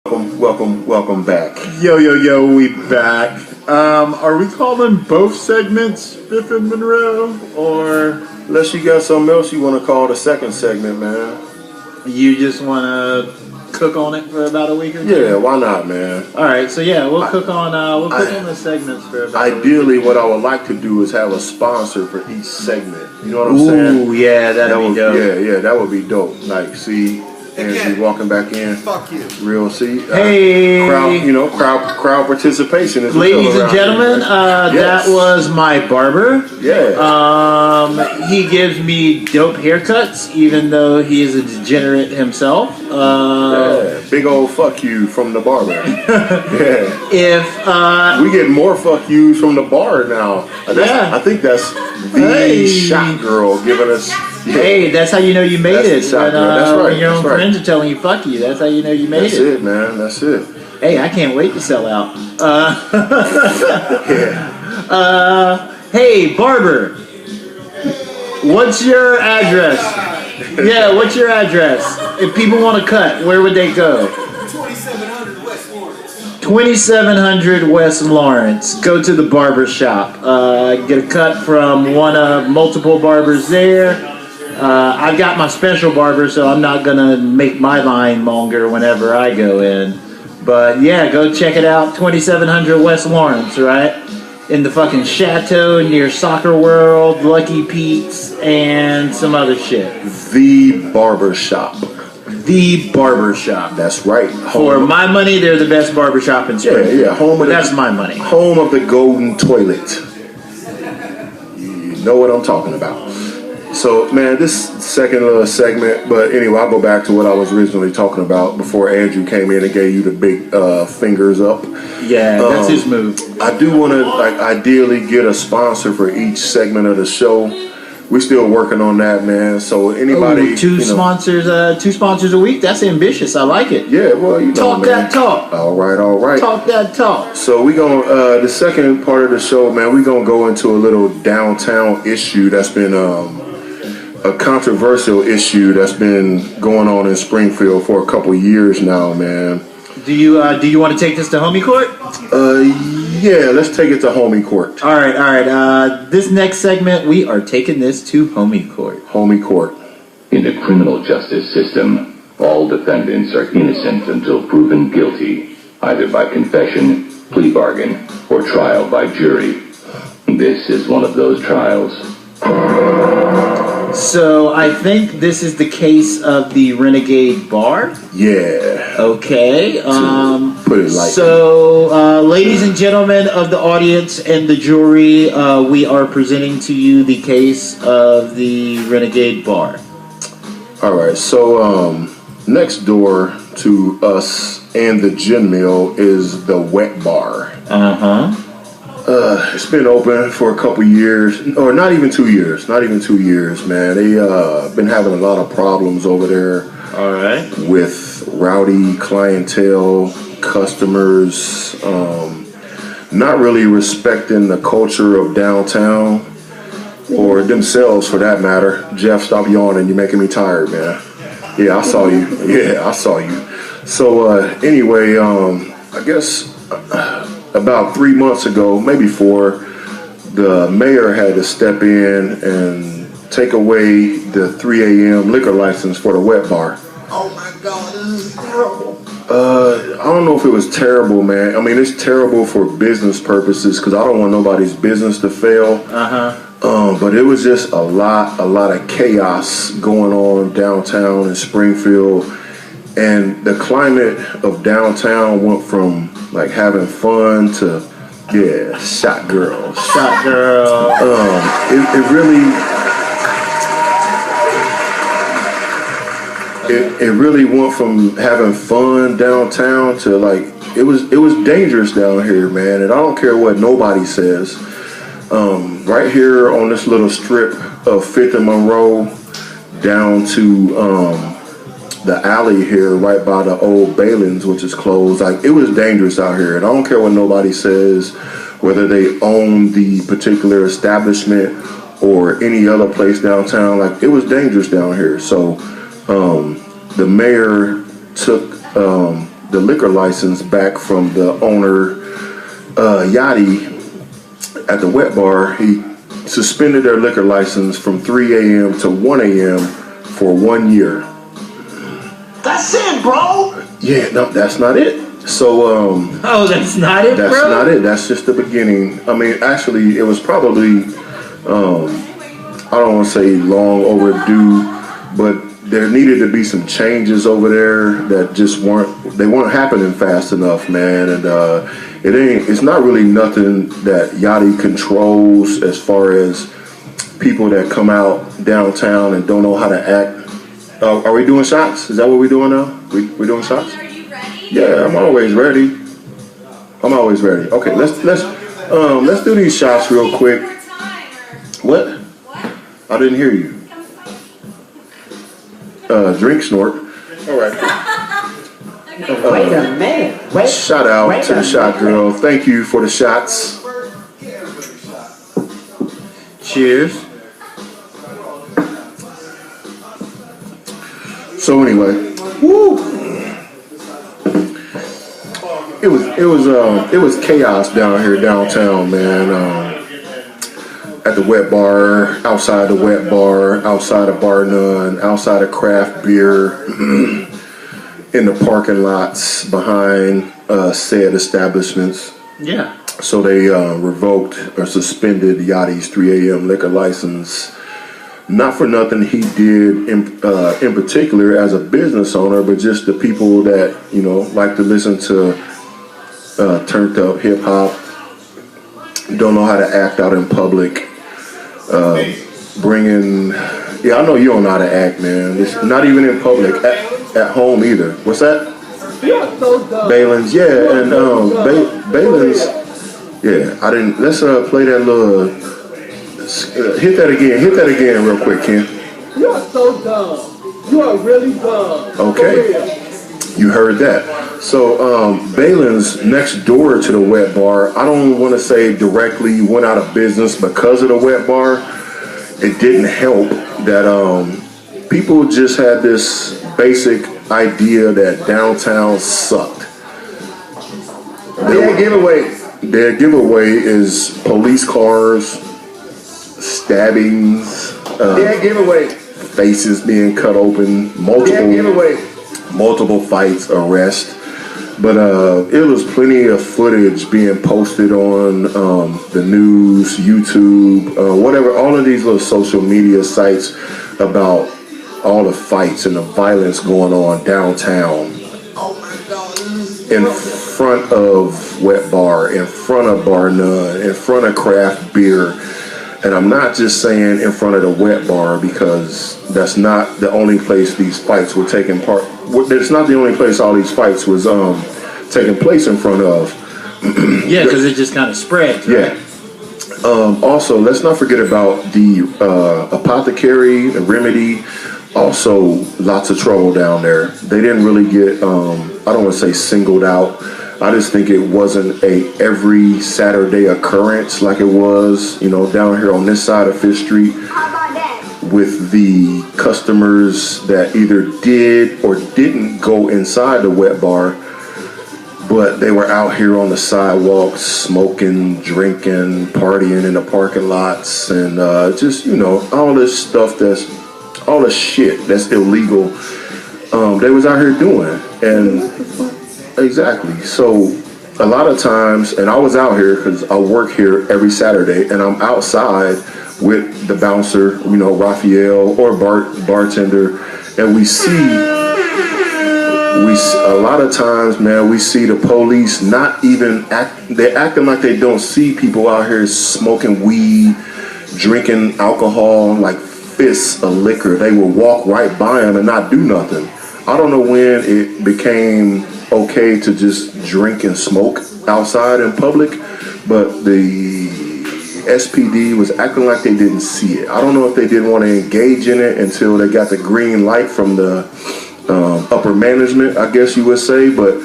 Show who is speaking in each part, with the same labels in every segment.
Speaker 1: Welcome back.
Speaker 2: Yo, we back. Are we calling both segments Fifth and Monroe, or
Speaker 1: Unless you got something else you want to call the second segment, man.
Speaker 2: you just want to cook on it for about a week or two?
Speaker 1: Yeah, why not, man?
Speaker 2: All right, so yeah, we'll cook on the segments for about
Speaker 1: Ideally, what I would like to do is have a sponsor for each segment. You know what I'm
Speaker 2: a week.
Speaker 1: saying?
Speaker 2: Ooh, yeah, that'd be dope.
Speaker 1: Yeah, that would be dope. Like, see, Andrew walking back in.
Speaker 3: Fuck you.
Speaker 1: Real, see?
Speaker 2: Hey.
Speaker 1: Crowd participation is
Speaker 2: Ladies
Speaker 1: real
Speaker 2: and
Speaker 1: around
Speaker 2: gentlemen,
Speaker 1: here. Yes.
Speaker 2: that was my barber.
Speaker 1: Yeah.
Speaker 2: He gives me dope haircuts, even though he is a degenerate himself.
Speaker 1: Yeah, big old fuck you from the barber. Yeah.
Speaker 2: If
Speaker 1: We get more fuck yous from the bar now. I think that's the shot girl giving us. Yeah.
Speaker 2: Hey, that's how you know you made
Speaker 1: That's
Speaker 2: it.
Speaker 1: the shot,
Speaker 2: When,
Speaker 1: girl. That's right.
Speaker 2: when your own
Speaker 1: That's right.
Speaker 2: friends are telling you "fuck you," that's how you know you made
Speaker 1: That's
Speaker 2: it.
Speaker 1: it, man. That's it.
Speaker 2: Hey, I can't wait to sell out.
Speaker 1: Yeah.
Speaker 2: Hey, barber, what's your address? Yeah, what's your address? If people want to cut, where would they go?
Speaker 3: 2700 West Lawrence.
Speaker 2: 2700 West Lawrence. Go to the barber shop. Get a cut from one of multiple barbers there. I've got my special barber, so I'm not gonna make my line longer whenever I go in. But yeah, go check it out. 2700 West Lawrence, right? In the fucking chateau near Soccer World, Lucky Pete's, and some other shit.
Speaker 1: The barber shop.
Speaker 2: The barber shop.
Speaker 1: That's right.
Speaker 2: For my money, they're the best barber shop in Springfield.
Speaker 1: Yeah.
Speaker 2: That's my money.
Speaker 1: Home of the golden toilet. You know what I'm talking about. So, man, this second little segment, but anyway, I'll go back to what I was originally talking about before Andrew came in and gave you the big fingers up.
Speaker 2: Yeah, that's his move.
Speaker 1: I do want to, ideally get a sponsor for each segment of the show. We're still working on that, man. So anybody,
Speaker 2: Ooh, two sponsors a week. That's ambitious. I like it.
Speaker 1: Yeah, well,
Speaker 2: Talk
Speaker 1: man.
Speaker 2: that talk.
Speaker 1: All right.
Speaker 2: Talk that talk.
Speaker 1: So we gonna the second part of the show, man. We gonna go into a little downtown issue that's been a controversial issue that's been going on in Springfield for a couple years now, man.
Speaker 2: Do you want to take this to homie court?
Speaker 1: Yeah, let's take it to homie court.
Speaker 2: All right. This next segment, we are taking this to homie court.
Speaker 1: Homie court.
Speaker 4: In the criminal justice system, all defendants are innocent until proven guilty, either by confession, plea bargain, or trial by jury. This is one of those trials.
Speaker 2: So I think this is the case of the Renegade Bar.
Speaker 1: Yeah.
Speaker 2: Okay.
Speaker 1: Put it like
Speaker 2: So, ladies and gentlemen of the audience and the jury, we are presenting to you the case of the Renegade Bar.
Speaker 1: All right. So, next door to us and the gin mill is the Wet Bar. It's been open for a couple years, or not even 2 years, man. They been having a lot of problems over there.
Speaker 2: All right.
Speaker 1: With rowdy clientele, customers, not really respecting the culture of downtown, or themselves for that matter. Jeff, stop yawning, you're making me tired, man. Yeah, I saw you. So anyway, I guess about 3 months ago, maybe 4, the mayor had to step in and take away the 3 a.m. liquor license for the Wet Bar.
Speaker 3: Oh my God, this is terrible.
Speaker 1: I don't know if it was terrible, man. I mean, it's terrible for business purposes because I don't want nobody's business to fail. But it was just a lot of chaos going on downtown in Springfield. And the climate of downtown went from like having fun to, shot girls.
Speaker 2: Shot girl.
Speaker 1: It really went from having fun downtown to like it was dangerous down here, man. And I don't care what nobody says. Right here on this little strip of 5th and Monroe down to the alley here right by the old Balin's, which is closed. Like, it was dangerous out here. And I don't care what nobody says, whether they own the particular establishment or any other place downtown. Like, it was dangerous down here. So the mayor took the liquor license back from the owner, Yachty, at the wet bar. He suspended their liquor license from 3 a.m. to 1 a.m. for 1 year.
Speaker 3: That's it, bro.
Speaker 1: Yeah, no, that's not it. So,
Speaker 2: Oh, that's not it,
Speaker 1: that's
Speaker 2: bro?
Speaker 1: not it. That's just the beginning. I mean, actually, it was probably, I don't want to say long overdue, but there needed to be some changes over there that just weren't happening fast enough, man. And it's not really nothing that Yachty controls as far as people that come out downtown and don't know how to act. Are we doing shots? Is that what we're doing now? We doing shots?
Speaker 5: Are you ready?
Speaker 1: Yeah, I'm always ready. Okay, let's do these shots real quick. What?
Speaker 5: What?
Speaker 1: I didn't hear you. Drink snort. All right.
Speaker 6: Wait a minute.
Speaker 1: Shout out to the shot girl. Thank you for the shots.
Speaker 2: Cheers.
Speaker 1: So anyway, it was chaos down here downtown, man. At the wet bar, outside the wet bar, outside of Bar None, outside of craft beer, in the parking lots behind said establishments.
Speaker 2: Yeah.
Speaker 1: So they revoked or suspended Yachty's 3 a.m. liquor license. Not for nothing he did in particular as a business owner, but just the people that, you know, like to listen to turned up hip hop, don't know how to act out in public, I know you don't know how to act, man. It's not even in public, at home either. What's that? Balin's, yeah, and Balin's, yeah. I didn't. Let's play that little. Hit that again, real quick, Ken.
Speaker 6: You are so dumb. You are really dumb.
Speaker 1: Okay, you heard that. So Balin's next door to the wet bar. I don't want to say directly went out of business because of the wet bar. It didn't help that people just had this basic idea that downtown sucked. Their giveaway is police cars, stabbings, faces being cut open, multiple fights, arrests. But it was plenty of footage being posted on the news, YouTube, whatever, all of these little social media sites about all the fights and the violence going on downtown, in front of Wet Bar, in front of Bar None, in front of craft beer. And I'm not just saying in front of the Wet Bar because that's not the only place these fights were taking part. It's not the only place all these fights was taking place in front of.
Speaker 2: Yeah, because it just kind of spreads. Right?
Speaker 1: Yeah. Also, let's not forget about the apothecary, the remedy. Also, lots of trouble down there. They didn't really get, I don't want to say singled out. I just think it wasn't a every Saturday occurrence like it was, you know, down here on this side of Fifth Street with the customers that either did or didn't go inside the wet bar, but they were out here on the sidewalks smoking, drinking, partying in the parking lots, and just, you know, all this stuff all the shit that's illegal, they was out here doing. And exactly. So a lot of times, and I was out here because I work here every Saturday, and I'm outside with the bouncer, you know, Raphael or bartender, and we see a lot of times, man, we see the police not even they're acting like they don't see people out here smoking weed, drinking alcohol, like fists of liquor. They will walk right by them and not do nothing. I don't know when it became okay to just drink and smoke outside in public, but the SPD was acting like they didn't see it. I don't know if they didn't want to engage in it until they got the green light from the upper management, I guess you would say, but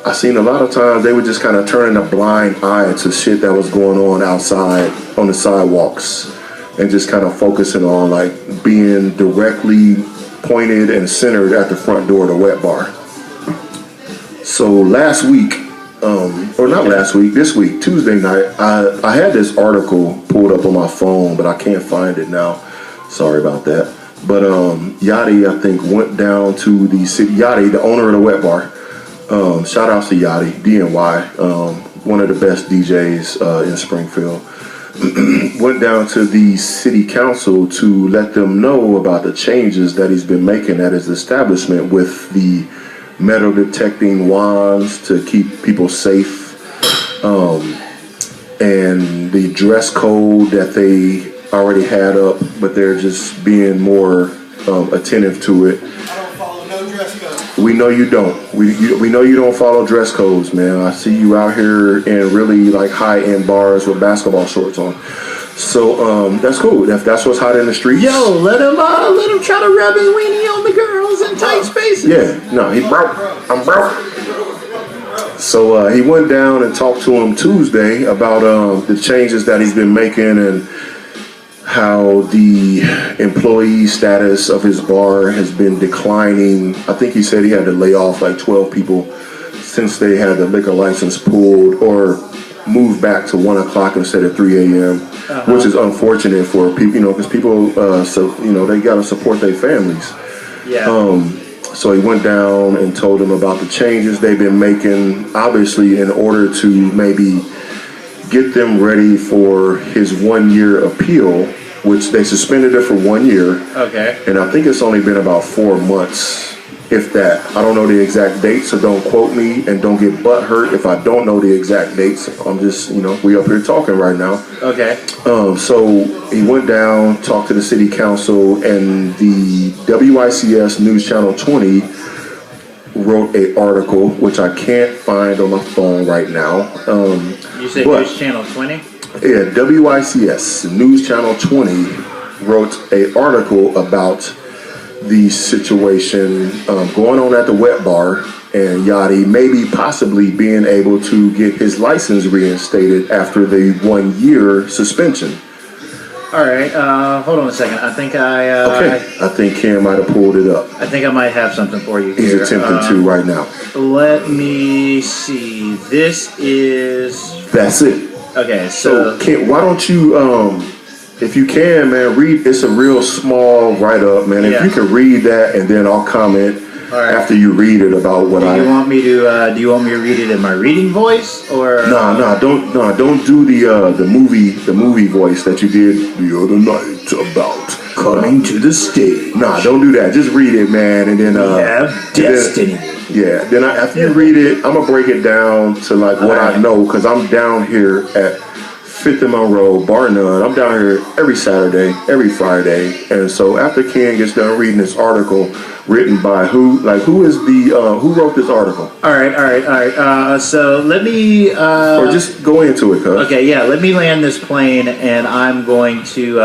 Speaker 1: I seen a lot of times they were just kind of turning a blind eye to shit that was going on outside on the sidewalks and just kind of focusing on like being directly pointed and centered at the front door of the wet bar. So So last week, or not last week, this week, Tuesday night, I had this article pulled up on my phone, but I can't find it now. Sorry about that. But Yachty, I think, went down to the city. Yachty, the owner of the wet bar. Shout out to Yachty, DNY, one of the best DJs in Springfield. Went down to the city council to let them know about the changes that he's been making at his establishment with the metal detecting wands to keep people safe, and the dress code that they already had up, but they're just being more attentive to it. We know you don't. We know you don't follow dress codes, man. I see you out here in really like high-end bars with basketball shorts on. So that's cool. That's what's hot in the streets.
Speaker 2: Yo, let him try to rub his weenie on the girls in tight spaces.
Speaker 1: Yeah, no, he broke. I'm broke. So he went down and talked to him Tuesday about the changes that he's been making and how the employee status of his bar has been declining. I think he said he had to lay off like 12 people since they had the liquor license pulled or moved back to 1 o'clock instead of 3 a.m., which is unfortunate for people, because people, they got to support their families.
Speaker 2: Yeah.
Speaker 1: So he went down and told them about the changes they've been making, obviously in order to maybe get them ready for his 1 year appeal, which they suspended it for 1 year. Okay. And I think it's only been about 4 months, if that. I don't know the exact date, so don't quote me and don't get butt hurt if I don't know the exact dates. I'm just, we up here talking right now. Okay. So he went down, talked to the city council, and the WICS News Channel 20 wrote an article, which I can't find on my phone right now.
Speaker 2: You said News Channel 20?
Speaker 1: Yeah, WICS News Channel 20 wrote an article about the situation going on at the wet bar and Yachty maybe possibly being able to get his license reinstated after the 1 year suspension.
Speaker 2: All right, hold on a second. I think
Speaker 1: I think Ken might have pulled it up.
Speaker 2: I think I might have something for you here.
Speaker 1: He's attempting to right now.
Speaker 2: Let me see. This is...
Speaker 1: That's it.
Speaker 2: Okay, so
Speaker 1: Ken, why don't you, if you can, man, read. It's a real small write-up, man. If you can read that, and then I'll comment after you read it about what
Speaker 2: do you want me to read it in my reading voice or?
Speaker 1: Don't do the movie voice that you did the other night about
Speaker 2: coming to the stage.
Speaker 1: Don't do that. Just read it, man, and then
Speaker 2: have destiny.
Speaker 1: Then after you read it, I'm gonna break it down to like what I know, because I'm down here at 5th and Monroe, bar none. I'm down here every Saturday, every Friday, and so after Ken gets done reading this article written by who wrote this article?
Speaker 2: All right. So let me
Speaker 1: or just go into it, cuz.
Speaker 2: Okay, yeah. Let me land this plane, and I'm going to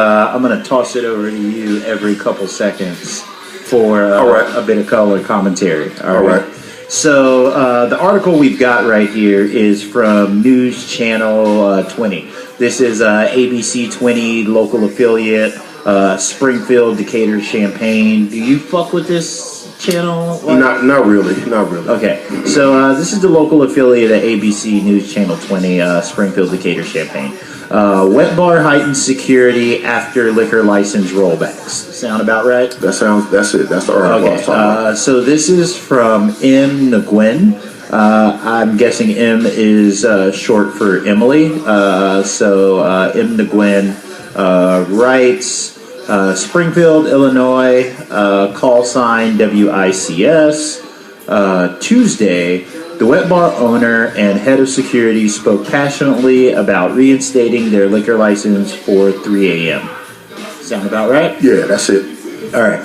Speaker 2: toss it over to you every couple seconds for a bit of color commentary. All right. So the article we've got right here is from News Channel 20. This is ABC 20 local affiliate, Springfield, Decatur, Champaign. Do you fuck with this channel?
Speaker 1: Not really.
Speaker 2: Okay, so this is the local affiliate of ABC News Channel 20, Springfield, Decatur, Champaign. Wet bar heightens security after liquor license rollbacks. Sound about right?
Speaker 1: That's it. That's the article I was talking about.
Speaker 2: So this is from M. Nguyen. I'm guessing M is short for Emily. M. Nguyen writes, Springfield, Illinois, call sign WICS. Tuesday, the wet bar owner and head of security spoke passionately about reinstating their liquor license for 3 a.m. Sound about right?
Speaker 1: Yeah, that's it.
Speaker 2: All right.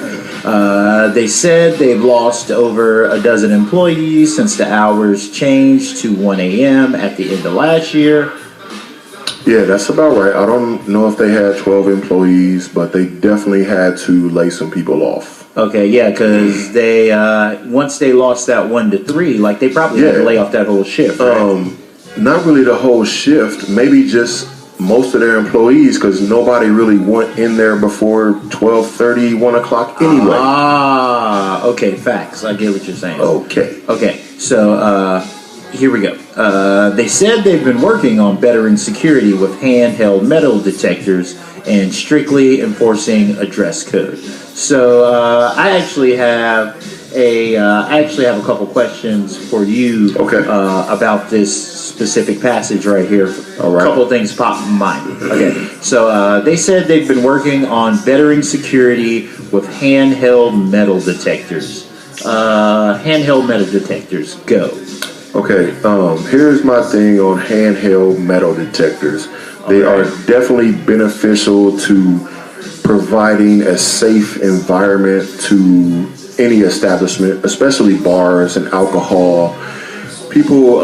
Speaker 2: They said they've lost over a dozen employees since the hours changed to 1 a.m. at the end of last year.
Speaker 1: Yeah, that's about right. I don't know if they had 12 employees, but they definitely had to lay some people off.
Speaker 2: Okay, yeah, because they once they lost that 1 to 3, like they probably had to lay off that whole shift. Right?
Speaker 1: Not really the whole shift. Maybe just most of their employees because nobody really went in there before 12:30, 1 o'clock anyway.
Speaker 2: Okay, facts. I get what you're saying.
Speaker 1: Okay.
Speaker 2: So here we go. They said they've been working on bettering security with handheld metal detectors and strictly enforcing a dress code. So I actually have a couple questions for you about this specific passage right here.
Speaker 1: All right.
Speaker 2: A couple things pop in mind. Okay, so they said they've been working on bettering security with handheld metal detectors. Handheld metal detectors, go.
Speaker 1: Okay, here's my thing on handheld metal detectors. They are definitely beneficial to providing a safe environment to any establishment, especially bars and alcohol. People,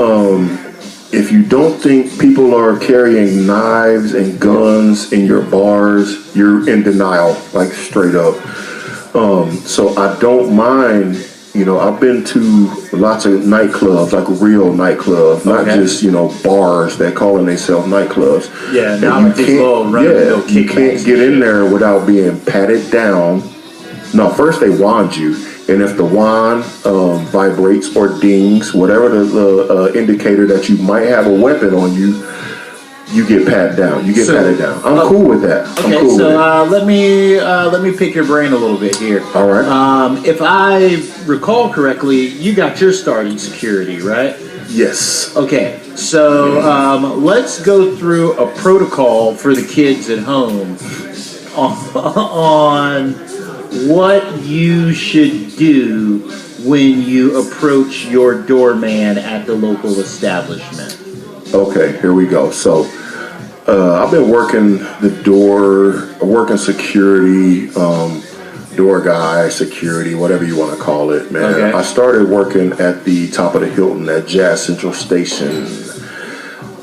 Speaker 1: if you don't think people are carrying knives and guns in your bars, you're in denial, like straight up. So I don't mind. I've been to lots of nightclubs, like real nightclubs, not just, bars that calling themselves nightclubs.
Speaker 2: Yeah,
Speaker 1: and
Speaker 2: not like these little run-of-the-mill kickbacks.
Speaker 1: You can't get in there without being patted down. No, first they wand you, and if the wand vibrates or dings, whatever the indicator that you might have a weapon on you, you get patted down. Patted down. I'm cool with that.
Speaker 2: Okay,
Speaker 1: I'm cool with it.
Speaker 2: let me pick your brain a little bit here.
Speaker 1: All right.
Speaker 2: If I recall correctly, you got your start in security, right?
Speaker 1: Yes.
Speaker 2: Okay, so let's go through a protocol for the kids at home on what you should do when you approach your doorman at the local establishment.
Speaker 1: Okay, here we go. So, I've been working working security, door guy, security, whatever you want to call it, man.
Speaker 2: Okay.
Speaker 1: I started working at the top of the Hilton at Jazz Central Station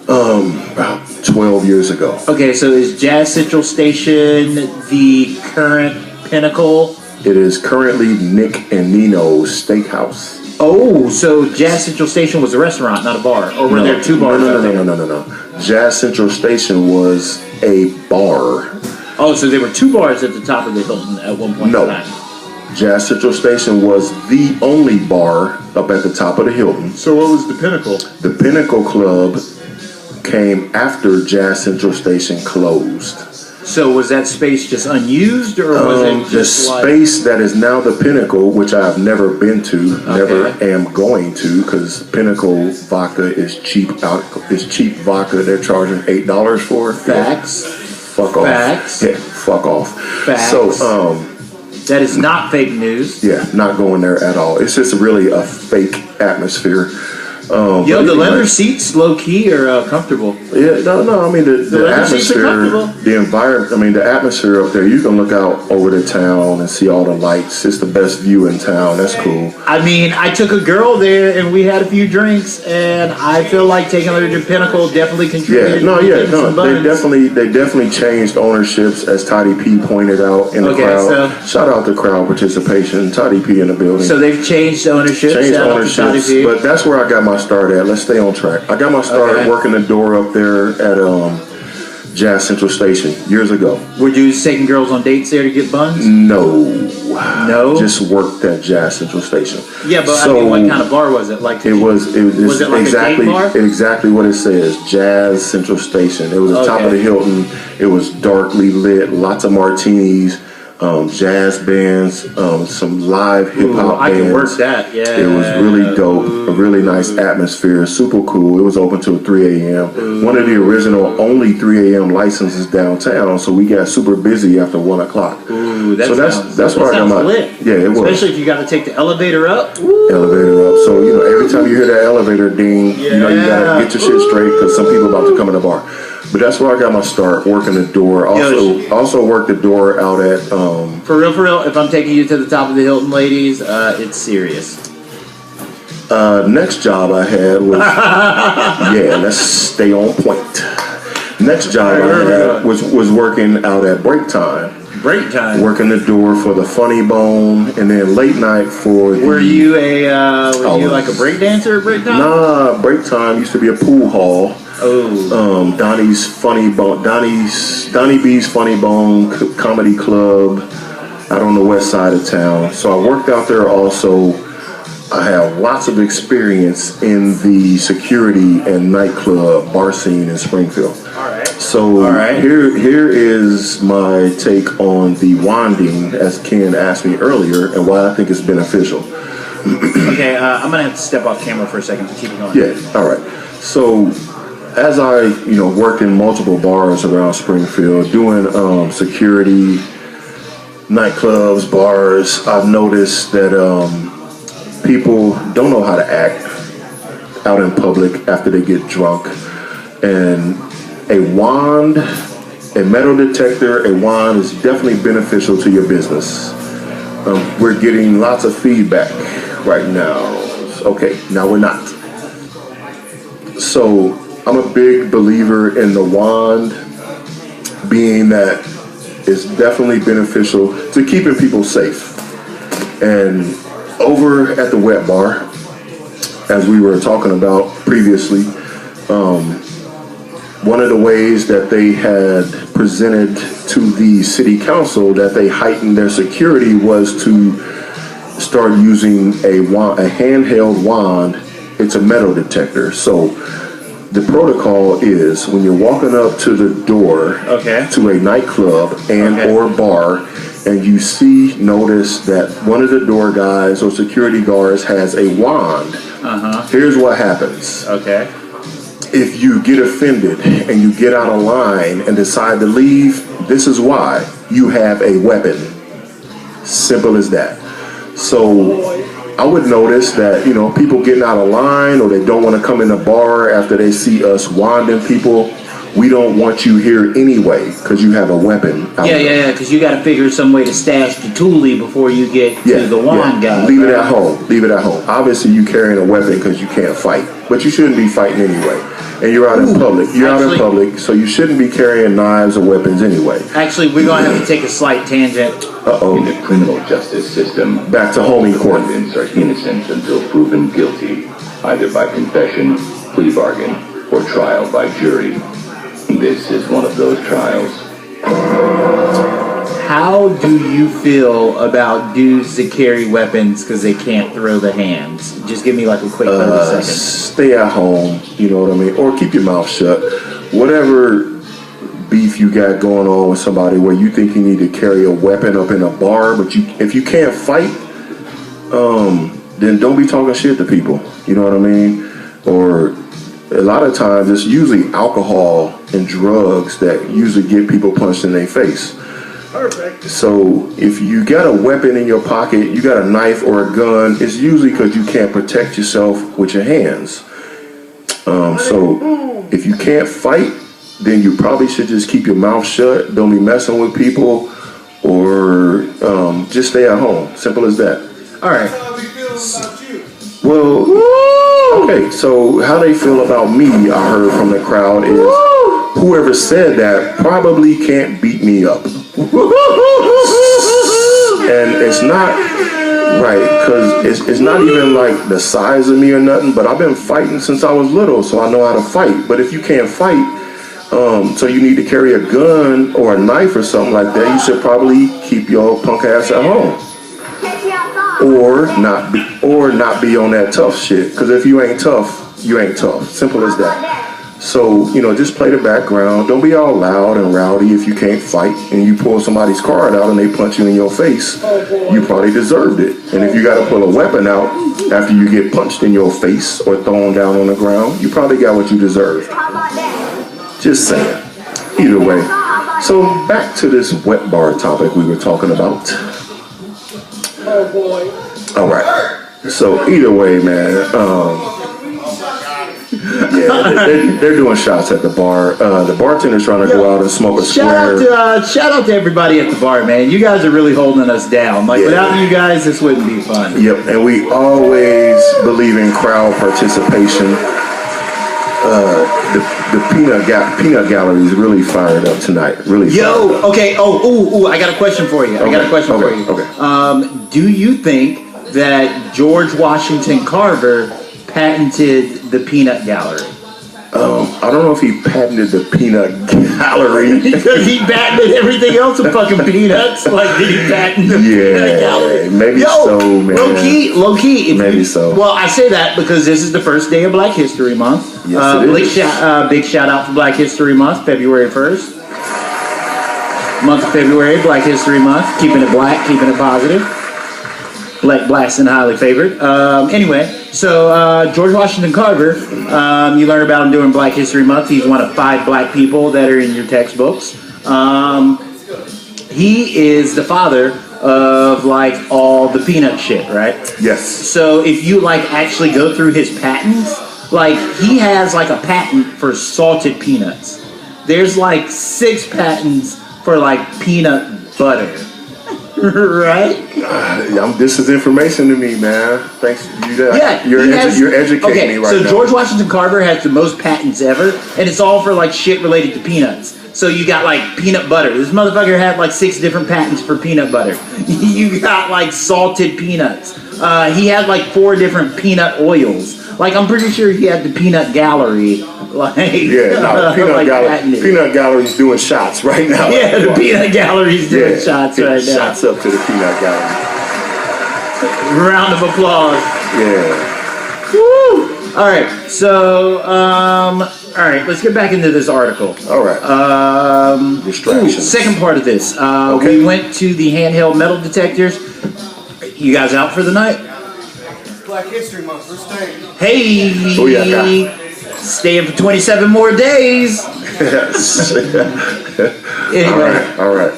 Speaker 1: about 12 years ago.
Speaker 2: Okay, so is Jazz Central Station the current Pinnacle?
Speaker 1: It is currently Nick and Nino's Steakhouse.
Speaker 2: Oh, so Jazz Central Station was a restaurant, not a bar? Or were there two bars out there?
Speaker 1: No. Jazz Central Station was a bar.
Speaker 2: Oh, so there were two bars at the top of the Hilton at one point in time.
Speaker 1: Jazz Central Station was the only bar up at the top of the Hilton.
Speaker 2: So what was the Pinnacle?
Speaker 1: The Pinnacle Club came after Jazz Central Station closed.
Speaker 2: So was that space just unused, or was it just
Speaker 1: the space that is now the Pinnacle, which I've never been to, never am going to, because Pinnacle vodka is cheap vodka. They're charging $8 for.
Speaker 2: Facts.
Speaker 1: Yeah. Fuck off.
Speaker 2: Facts.
Speaker 1: Yeah, fuck off.
Speaker 2: Facts.
Speaker 1: So
Speaker 2: that is not fake news.
Speaker 1: Yeah, not going there at all. It's just really a fake atmosphere.
Speaker 2: The leather seats, low key, are comfortable.
Speaker 1: Yeah, no. I mean the atmosphere, the environment. I mean the atmosphere up there. You can look out over the town and see all the lights. It's the best view in town. That's cool.
Speaker 2: I mean, I took a girl there and we had a few drinks, and I feel like taking her to Pinnacle definitely contributed.
Speaker 1: They definitely changed ownerships, as Toddy P pointed out in the crowd. So, shout out to crowd participation. Toddy P in the building.
Speaker 2: So they've changed ownerships.
Speaker 1: But that's where I got my start at. Let's stay on track. I got my start working the door up there at Jazz Central Station years ago.
Speaker 2: Were you taking girls on dates there to get buns?
Speaker 1: No. Just worked at Jazz Central Station.
Speaker 2: Yeah, but I mean, what kind of bar was it? Like
Speaker 1: it was
Speaker 2: like
Speaker 1: exactly
Speaker 2: a date bar?
Speaker 1: Exactly what it says. Jazz Central Station. It was the top of the Hilton. It was darkly lit, lots of martinis. Jazz bands, some live hip hop bands.
Speaker 2: I can work that, yeah.
Speaker 1: It was really dope, a really nice atmosphere, super cool. It was open till 3 a.m. One of the original only 3 a.m. licenses downtown, so we got super busy after 1 o'clock.
Speaker 2: Ooh, that's
Speaker 1: where I got my
Speaker 2: lit.
Speaker 1: Yeah, it was.
Speaker 2: Especially if you got to take the elevator up.
Speaker 1: Elevator up. So every time you hear that elevator ding, you gotta get your shit straight because some people about to come in the bar. But that's where I got my start, working the door. Also worked the door out at...
Speaker 2: For real, if I'm taking you to the top of the Hilton, ladies, it's serious.
Speaker 1: Next job I had was... let's stay on point. Next job I had was working out at break time.
Speaker 2: Break time?
Speaker 1: Working the door for the Funny Bone, and then late night for...
Speaker 2: Were you like a break dancer at break time?
Speaker 1: Nah, break time used to be a pool hall. Donnie B's Funny Bone Comedy Club out on the west side of town. So I worked out there also. I have lots of experience in the security and nightclub bar scene in Springfield. So here is my take on the wanding, as Ken asked me earlier, and why I think it's beneficial.
Speaker 2: Okay, I'm gonna have to step off camera for a second to keep it going.
Speaker 1: Yeah, all right. So as I worked in multiple bars around Springfield, doing security, nightclubs, bars, I've noticed that people don't know how to act out in public after they get drunk, and a wand, a metal detector, a wand is definitely beneficial to your business. We're getting lots of feedback right now. Okay, now we're not. So I'm a big believer in the wand, being that it's definitely beneficial to keeping people safe. And over at the wet bar, as we were talking about previously, one of the ways that they had presented to the city council that they heightened their security was to start using a handheld wand. It's a metal detector. So the protocol is when you're walking up to the door to a nightclub and or bar, and you notice that one of the door guys or security guards has a wand. Here's what happens. If you get offended and you get out of line and decide to leave, this is why. You have a weapon. Simple as that. So I would notice that, people getting out of line or they don't want to come in the bar after they see us wanding people. We don't want you here anyway because you have a weapon.
Speaker 2: Yeah, because you got to figure some way to stash the toolie before you get to the wand guy.
Speaker 1: Leave it at home. Obviously, you carrying a weapon because you can't fight, but you shouldn't be fighting anyway. And you're out in public. Out in public, so you shouldn't be carrying knives or weapons anyway.
Speaker 2: Actually, we're going to have to take a slight tangent.
Speaker 4: In the criminal justice system,
Speaker 1: back to homing court.
Speaker 4: Defendants are innocent until proven guilty, either by confession, plea bargain, or trial by jury. This is one of those trials.
Speaker 2: How do you feel about dudes that carry weapons because they can't throw the hands? Just give me like a quick 30 seconds.
Speaker 1: Stay at home, you know what I mean? Or keep your mouth shut. Whatever beef you got going on with somebody where you think you need to carry a weapon up in a bar, but if you can't fight, then don't be talking shit to people. You know what I mean? Or a lot of times it's usually alcohol and drugs that usually get people punched in their face.
Speaker 6: Perfect.
Speaker 1: So if you got a weapon in your pocket, you got a knife or a gun, it's usually because you can't protect yourself with your hands. So if you can't fight, then you probably should just keep your mouth shut. Don't be messing with people, or just stay at home. Simple as that.
Speaker 2: All right.
Speaker 1: Well, okay, so how they feel about me, I heard from the crowd, is whoever said that probably can't beat me up. And it's not right, because it's not even like the size of me or nothing, but I've been fighting since I was little, so I know how to fight. But if you can't fight, so you need to carry a gun or a knife or something like that, you should probably keep your punk ass at home. Or not be on that tough shit. Because if you ain't tough, you ain't tough. Simple as that. So, just play the background. Don't be all loud and rowdy if you can't fight and you pull somebody's card out and they punch you in your face. You probably deserved it. And if you got to pull a weapon out after you get punched in your face or thrown down on the ground, you probably got what you deserved. Just saying. Either way. So back to this wet bar topic we were talking about.
Speaker 6: Oh boy.
Speaker 1: All right. So either way, man. They're doing shots at the bar. The bartender's trying to go out and smoke a square.
Speaker 2: Shout out to everybody at the bar, man. You guys are really holding us down. Without you guys, this wouldn't be fun.
Speaker 1: Yep, and we always believe in crowd participation. The peanut gallery is really fired up tonight. Really.
Speaker 2: Okay. I got a question for you.
Speaker 1: Okay.
Speaker 2: Do you think that George Washington Carver patented the peanut gallery?
Speaker 1: I don't know if he patented the peanut gallery.
Speaker 2: Because he patented everything else with fucking peanuts. Like, did he patent the peanut gallery?
Speaker 1: Maybe so, man.
Speaker 2: Low key.
Speaker 1: Maybe so.
Speaker 2: Well, I say that because this is the first day of Black History Month.
Speaker 1: Yes, it is.
Speaker 2: Big shout out for Black History Month, February 1st. Month of February, Black History Month. Keeping it black, keeping it positive. Black, blessed, and highly favored. Anyway, so George Washington Carver, you learn about him during Black History Month. He's one of 5 black people that are in your textbooks. He is the father of like all the peanut shit, right?
Speaker 1: Yes.
Speaker 2: So if you like actually go through his patents, like he has like a patent for salted peanuts. There's like 6 patents for like peanut butter. Right?
Speaker 1: This is information to me, man. Thanks. You're educating me right now.
Speaker 2: So George Washington Carver has the most patents ever, and it's all for like shit related to peanuts. So you got like peanut butter. This motherfucker had like 6 different patents for peanut butter. You got like salted peanuts. He had like 4 different peanut oils. Like I'm pretty sure he had the peanut gallery. Like
Speaker 1: the peanut
Speaker 2: like
Speaker 1: gallery. Peanut gallery's doing shots right now.
Speaker 2: Yeah, the peanut gallery's doing shots right now.
Speaker 1: Shots up to the peanut gallery.
Speaker 2: Round of applause.
Speaker 1: Yeah.
Speaker 2: Woo! All right. So, all right. Let's get back into this article.
Speaker 1: All right. Distractions.
Speaker 2: Second part of this.
Speaker 1: Okay.
Speaker 2: We went to the handheld metal detectors. You guys out for the night?
Speaker 5: Black History Month. We're staying.
Speaker 2: Hey.
Speaker 1: Booyaka.
Speaker 2: Staying for 27 more days. Anyway.
Speaker 1: All right.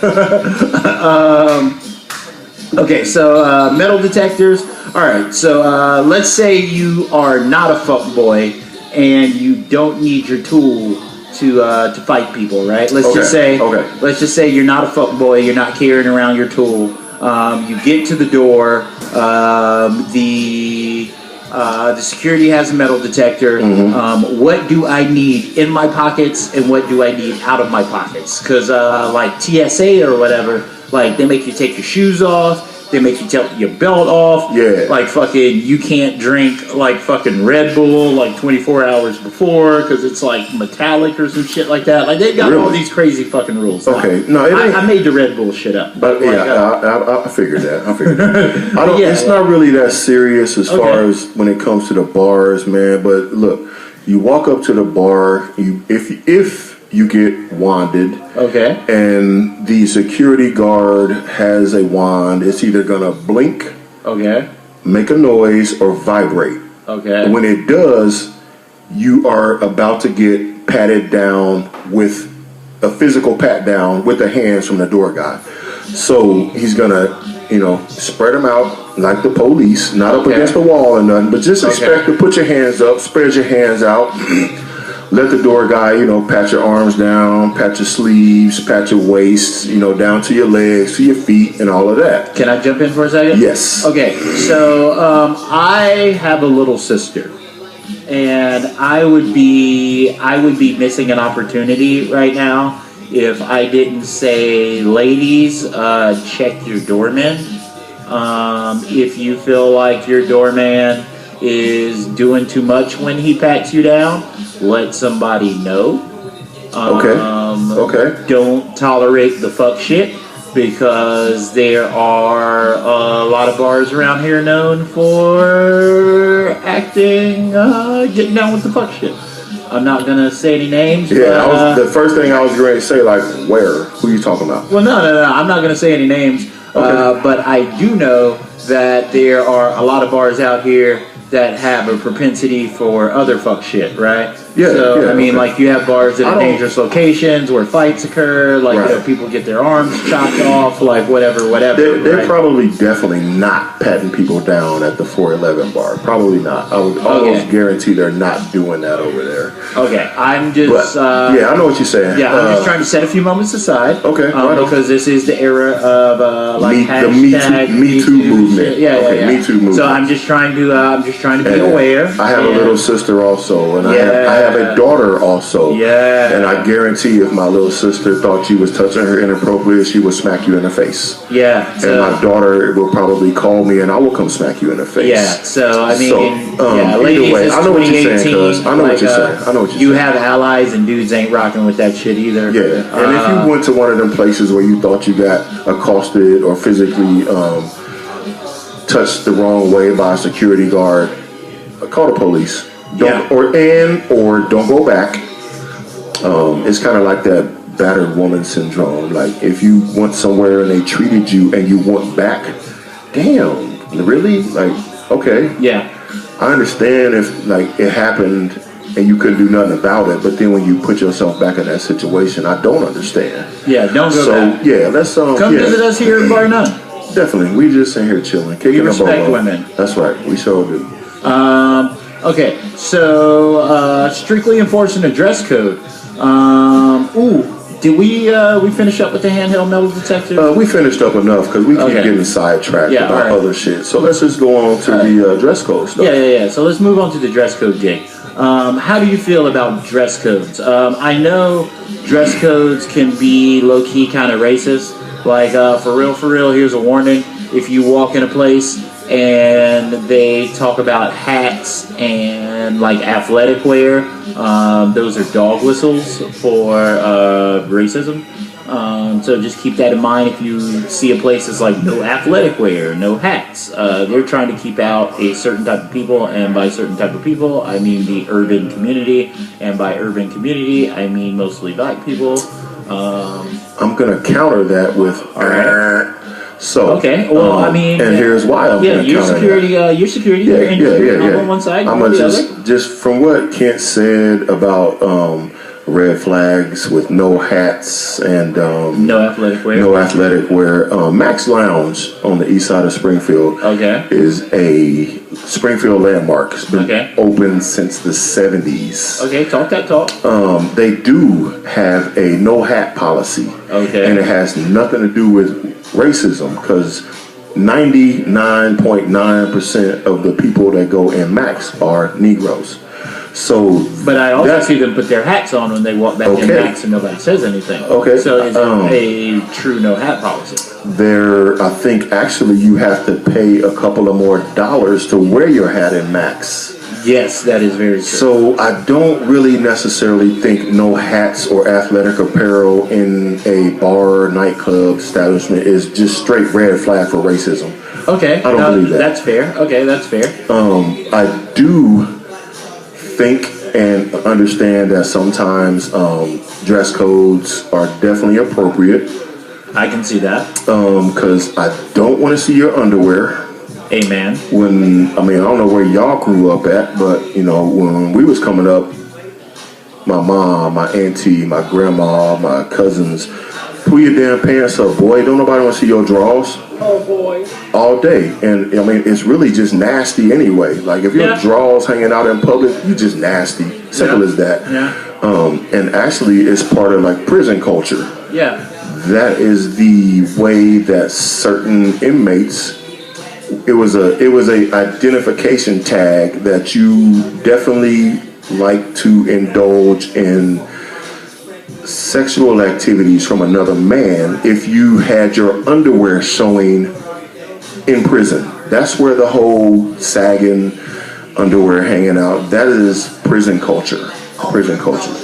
Speaker 2: Okay, so metal detectors. All right, so let's say you are not a fuckboy and you don't need your tool to fight people, right? Let's just say you're not a fuckboy. You're not carrying around your tool. You get to the door. The security has a metal detector.
Speaker 1: Mm-hmm.
Speaker 2: What do I need in my pockets and what do I need out of my pockets? Because like TSA or whatever, like they make you take your shoes off. They make you take your belt off.
Speaker 1: Yeah.
Speaker 2: Like fucking, you can't drink like fucking Red Bull like 24 hours before because it's like metallic or some shit like that. Like they got all these crazy fucking rules.
Speaker 1: Okay,
Speaker 2: I made the Red Bull shit up.
Speaker 1: But I figured that. It's not really that serious as far as when it comes to the bars, man. But look, you walk up to the bar. If you get wanded, and the security guard has a wand, it's either gonna blink, make a noise, or vibrate. And when it does, you are about to get patted down with a physical pat down with the hands from the door guy. So he's gonna, spread them out like the police, not up against the wall or nothing, but just expect to put your hands up, spread your hands out. Let the door guy, pat your arms down, pat your sleeves, pat your waist, down to your legs, to your feet, and all of that.
Speaker 2: Can I jump in for a second?
Speaker 1: Yes.
Speaker 2: Okay, so I have a little sister, and I would be missing an opportunity right now if I didn't say, ladies, check your doorman. If you feel like your doorman is doing too much when he pats you down, let somebody know. Don't tolerate the fuck shit, because there are a lot of bars around here known for acting, getting down with the fuck shit. I'm not gonna say any names.
Speaker 1: Yeah, the first thing I was going to say, like, where? Who are you talking about?
Speaker 2: Well, no, I'm not gonna say any names. But I do know that there are a lot of bars out here that have a propensity for other fuck shit, right?
Speaker 1: Yeah.
Speaker 2: So, like you have bars that are dangerous locations where fights occur, like people get their arms chopped off, like whatever.
Speaker 1: They're probably definitely not patting people down at the 411 bar. Probably not. I would almost guarantee they're not doing that over there.
Speaker 2: Okay, I'm just...
Speaker 1: I know what you're saying.
Speaker 2: Yeah, I'm just trying to set a few moments aside.
Speaker 1: Okay,
Speaker 2: because this is the era of
Speaker 1: the Me Too movement.
Speaker 2: Yeah.
Speaker 1: Me Too movement.
Speaker 2: So I'm just trying to be aware.
Speaker 1: I have a little sister also, and I have a daughter also.
Speaker 2: Yeah.
Speaker 1: And I guarantee if my little sister thought you was touching her inappropriately, she would smack you in the face.
Speaker 2: Yeah.
Speaker 1: And my daughter will probably call me and I will come smack you in the face.
Speaker 2: Yeah, so I mean,
Speaker 1: either
Speaker 2: ladies,
Speaker 1: way,
Speaker 2: it's
Speaker 1: I know what you're
Speaker 2: 2018.
Speaker 1: saying, cuz. I know what you're saying. I know what you're
Speaker 2: you
Speaker 1: saying.
Speaker 2: have allies and dudes ain't rocking with that shit either.
Speaker 1: Yeah, and if you went to one of them places where you thought you got accosted or physically touched the wrong way by a security guard, call the police. Don't don't go back. It's kind of like that battered woman syndrome. Like if you went somewhere and they treated you and you went back, damn, really? Like, okay.
Speaker 2: Yeah.
Speaker 1: I understand if like it happened and you couldn't do nothing about it, but then when you put yourself back in that situation, I don't understand.
Speaker 2: Yeah, don't go back.
Speaker 1: Yeah, let's
Speaker 2: come visit us here in Bar None.
Speaker 1: Definitely, we just in here chilling, kicking
Speaker 2: We
Speaker 1: a
Speaker 2: respect
Speaker 1: bobo.
Speaker 2: women.
Speaker 1: That's right, we sure do.
Speaker 2: Okay, so strictly enforcing the dress code. Did we finish up with the handheld metal detector?
Speaker 1: We finished up enough because we keep getting sidetracked about other shit. So let's just go on to the dress code stuff.
Speaker 2: Yeah. So let's move on to the dress code gig. How do you feel about dress codes? I know dress codes can be low-key kind of racist. Like, for real, here's a warning. If you walk in a place and they talk about hats and, like, athletic wear, those are dog whistles for racism. So just keep that in mind if you see a place that's like no athletic wear, no hats. They're trying to keep out a certain type of people, and by certain type of people, I mean the urban community, and by urban community, I mean mostly black people.
Speaker 1: I'm gonna counter that with
Speaker 2: okay. Well, I mean,
Speaker 1: and here's why I'm gonna
Speaker 2: your
Speaker 1: counter
Speaker 2: security,
Speaker 1: that.
Speaker 2: your security, I'm on one side,
Speaker 1: I'm
Speaker 2: on the
Speaker 1: just
Speaker 2: other.
Speaker 1: just from what Kent said about red flags with no hats and
Speaker 2: no athletic wear.
Speaker 1: No athletic wear. Max Lounge on the east side of Springfield is a Springfield landmark. It's been open since the 70s.
Speaker 2: Okay, talk that talk.
Speaker 1: They do have a no hat policy.
Speaker 2: Okay.
Speaker 1: And it has nothing to do with racism because 99.9% of the people that go in Max are Negroes. So,
Speaker 2: but I also see them put their hats on when they walk back in Max and nobody says anything.
Speaker 1: Okay.
Speaker 2: So is it a true no hat policy?
Speaker 1: I think actually you have to pay a couple of more dollars to wear your hat in Max.
Speaker 2: Yes, that is very true.
Speaker 1: So I don't really necessarily think no hats or athletic apparel in a bar or nightclub establishment is just straight red flag for racism.
Speaker 2: Okay.
Speaker 1: I don't believe that.
Speaker 2: That's fair. Okay, that's fair.
Speaker 1: I do think and understand that sometimes dress codes are definitely appropriate.
Speaker 2: I can see that.
Speaker 1: Because I don't want to see your underwear.
Speaker 2: Amen.
Speaker 1: I don't know where y'all grew up at, but when we was coming up, my mom, my auntie, my grandma, my cousins, pull your damn pants up, boy. Don't nobody want to see your drawers.
Speaker 6: Oh boy.
Speaker 1: All day. And it's really just nasty anyway. Like if your drawers hanging out in public, you just nasty. Simple as that.
Speaker 2: Yeah.
Speaker 1: And actually it's part of like prison culture.
Speaker 2: Yeah.
Speaker 1: That is the way that certain inmates, it was a identification tag that you definitely like to indulge in sexual activities from another man if you had your underwear showing in prison. That's where the whole sagging, underwear hanging out, that is prison culture. Prison culture.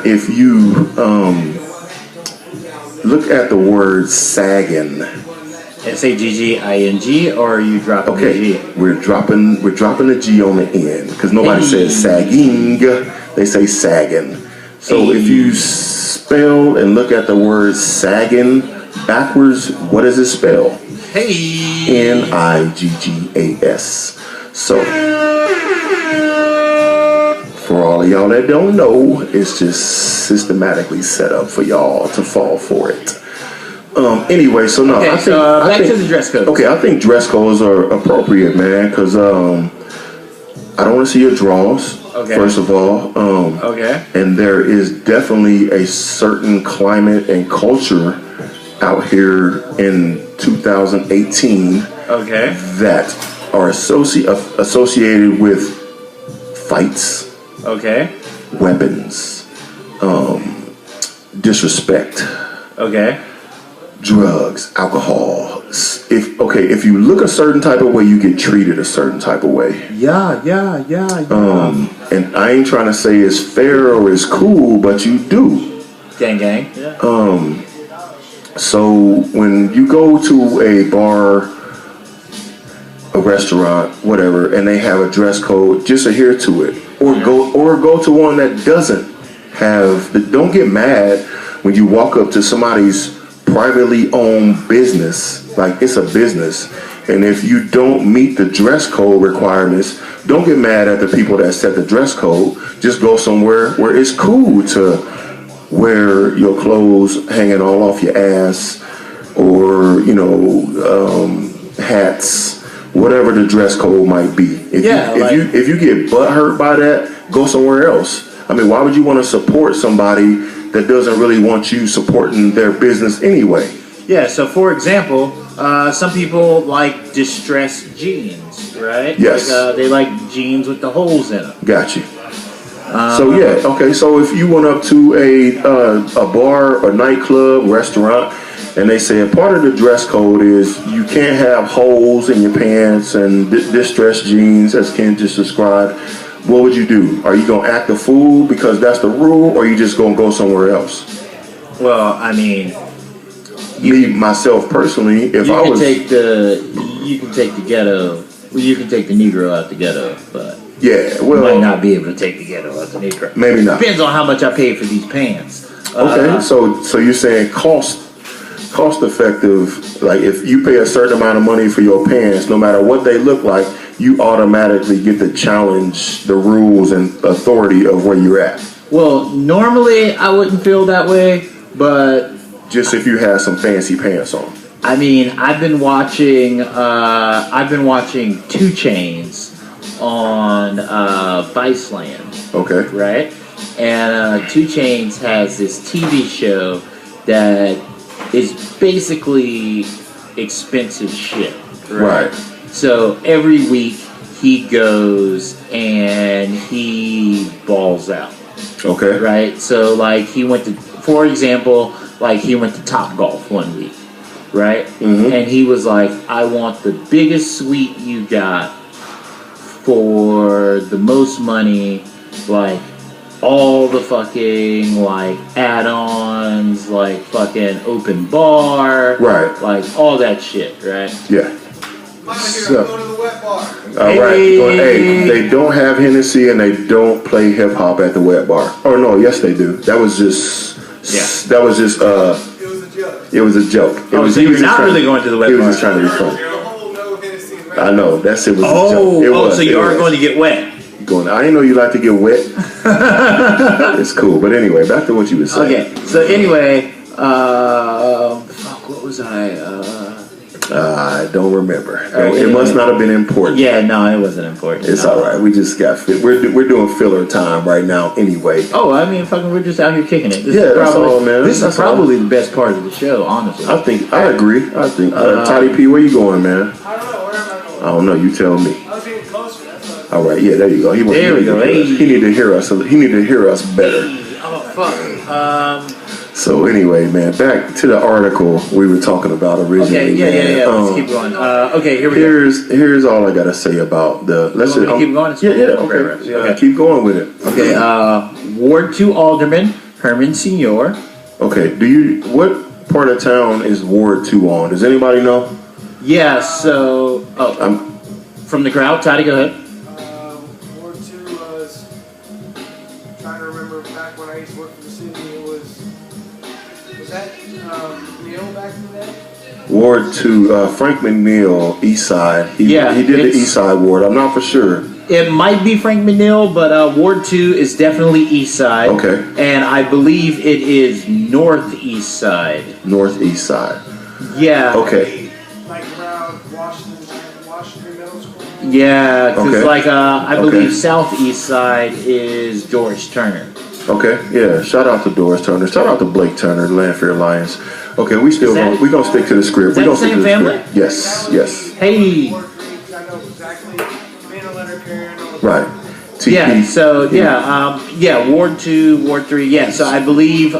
Speaker 1: If you look at the word sagging,
Speaker 2: SAGGING, or are you dropping the G?
Speaker 1: We're dropping the G on the end because nobody says sagging, they say sagging. So if you spell and look at the word sagging backwards, what does it spell? Niggas. So for all of y'all that don't know, it's just systematically set up for y'all to fall for it. Anyway, so no.
Speaker 2: Okay, back to the dress code.
Speaker 1: Okay, I think dress codes are appropriate, man, because I don't want to see your drawers.
Speaker 2: Okay.
Speaker 1: First of all. And there is definitely a certain climate and culture out here in 2018 that are associated with fights,
Speaker 2: Okay.
Speaker 1: weapons, disrespect,
Speaker 2: Okay.
Speaker 1: drugs, alcohol. If you look a certain type of way, you get treated a certain type of way.
Speaker 2: Yeah.
Speaker 1: And I ain't trying to say it's fair or it's cool, but you do.
Speaker 2: Gang. Yeah.
Speaker 1: So when you go to a bar, a restaurant, whatever, and they have a dress code, just adhere to it, or go to one that doesn't have. Don't get mad when you walk up to somebody's privately owned business, like it's a business, and if you don't meet the dress code requirements, don't get mad at the people that set the dress code. Just go somewhere where it's cool to wear your clothes hanging all off your ass, or hats, whatever the dress code might be. If you get butt hurt by that, go somewhere else. I mean, why would you want to support somebody that doesn't really want you supporting their business anyway?
Speaker 2: Yeah, so for example, some people like distressed jeans, right?
Speaker 1: Yes.
Speaker 2: They like jeans with the holes in them.
Speaker 1: Got you. So if you went up to a bar, a nightclub, restaurant, and they say a part of the dress code is you can't have holes in your pants and distressed jeans, as Ken just described, what would you do? Are you going to act a fool because that's the rule, or are you just going to go somewhere else?
Speaker 2: Well, I mean,
Speaker 1: myself personally, if
Speaker 2: you
Speaker 1: I
Speaker 2: can
Speaker 1: was...
Speaker 2: take the ghetto, well, you can take the Negro out the ghetto, but...
Speaker 1: Yeah, well...
Speaker 2: You might not be able to take the ghetto out the Negro.
Speaker 1: Maybe not.
Speaker 2: Depends on how much I paid for these pants.
Speaker 1: Okay, so you're saying cost effective, like if you pay a certain amount of money for your pants, no matter what they look like, you automatically get to challenge the rules and authority of where you're at.
Speaker 2: Well, normally I wouldn't feel that way, but...
Speaker 1: Just if you have some fancy pants on.
Speaker 2: I mean, I've been watching 2 Chainz on Viceland.
Speaker 1: Okay.
Speaker 2: Right? And 2 Chainz has this TV show that is basically expensive shit. Right? So every week he goes and he balls out.
Speaker 1: Okay.
Speaker 2: Right? So like he went to, for example, like he went to Top Golf one week. Right? Mm-hmm. And he was like, I want the biggest suite you got for the most money, like all the fucking like add-ons, like fucking open bar,
Speaker 1: right?
Speaker 2: Like all that shit, right?
Speaker 1: Yeah.
Speaker 5: So, go to the wet bar.
Speaker 1: All right. Hey, they don't have Hennessy and they don't play hip hop at the wet bar. Oh no, yes they do. That was just. That was just.
Speaker 5: It was a joke.
Speaker 1: It was a joke.
Speaker 2: So you're not really going to the wet bar.
Speaker 1: He was just trying to be funny. I know. That shit was a joke.
Speaker 2: So you are going to get wet.
Speaker 1: I didn't know you like to get wet. It's cool. But anyway, back to what you were saying.
Speaker 2: Okay. So anyway, what was I?
Speaker 1: I don't remember. It must not have been important.
Speaker 2: Yeah, no, it wasn't important.
Speaker 1: It's all right. We just got fit. We're doing filler time right now anyway.
Speaker 2: Oh, I mean, we're just out here kicking it.
Speaker 1: That's all, man.
Speaker 2: This is probably the best part of the show, honestly.
Speaker 1: I agree. Toddy P, where you going, man?
Speaker 5: I don't know. Where am I going?
Speaker 1: I don't know. You tell me.
Speaker 5: I was getting closer. That's what
Speaker 1: All right. Yeah, there you go. He need to hear us. He need to hear us better.
Speaker 2: Oh fuck.
Speaker 1: So anyway, man, back to the article we were talking about originally.
Speaker 2: Okay, yeah. Let's keep going. Okay, here we go.
Speaker 1: Here's all I gotta say about the.
Speaker 2: Let's keep going.
Speaker 1: Okay. Keep going with it.
Speaker 2: Okay. Ward 2 Alderman Herman Senior.
Speaker 1: Okay. What part of town is Ward 2 on? Does anybody know?
Speaker 2: Yeah. So. From the crowd, Toddy, go ahead.
Speaker 5: Ward 2 was. I'm trying to remember back when I used to work for the city. It was. Was that Neil back in the day?
Speaker 1: Ward 2, Frank McNeil, East Side. He did the East Side ward. I'm not for sure.
Speaker 2: It might be Frank McNeil, but Ward 2 is definitely East Side.
Speaker 1: Okay.
Speaker 2: And I believe it is Northeast Side.
Speaker 1: Northeast Side.
Speaker 2: Yeah.
Speaker 1: Okay.
Speaker 5: Like around Washington Middle School?
Speaker 2: Yeah, because I believe Southeast Side is George Turner.
Speaker 1: Okay, yeah. Shout out to Doris Turner. Shout out to Blake Turner, the Lanfair Lions. Okay, we're gonna stick to the script.
Speaker 2: Is that the same family?
Speaker 1: Yes.
Speaker 2: Hey.
Speaker 5: I know exactly. being a letter carrier and all that.
Speaker 1: Right. TP.
Speaker 2: Yeah. So yeah, Ward 2, Ward 3. Yeah. So I believe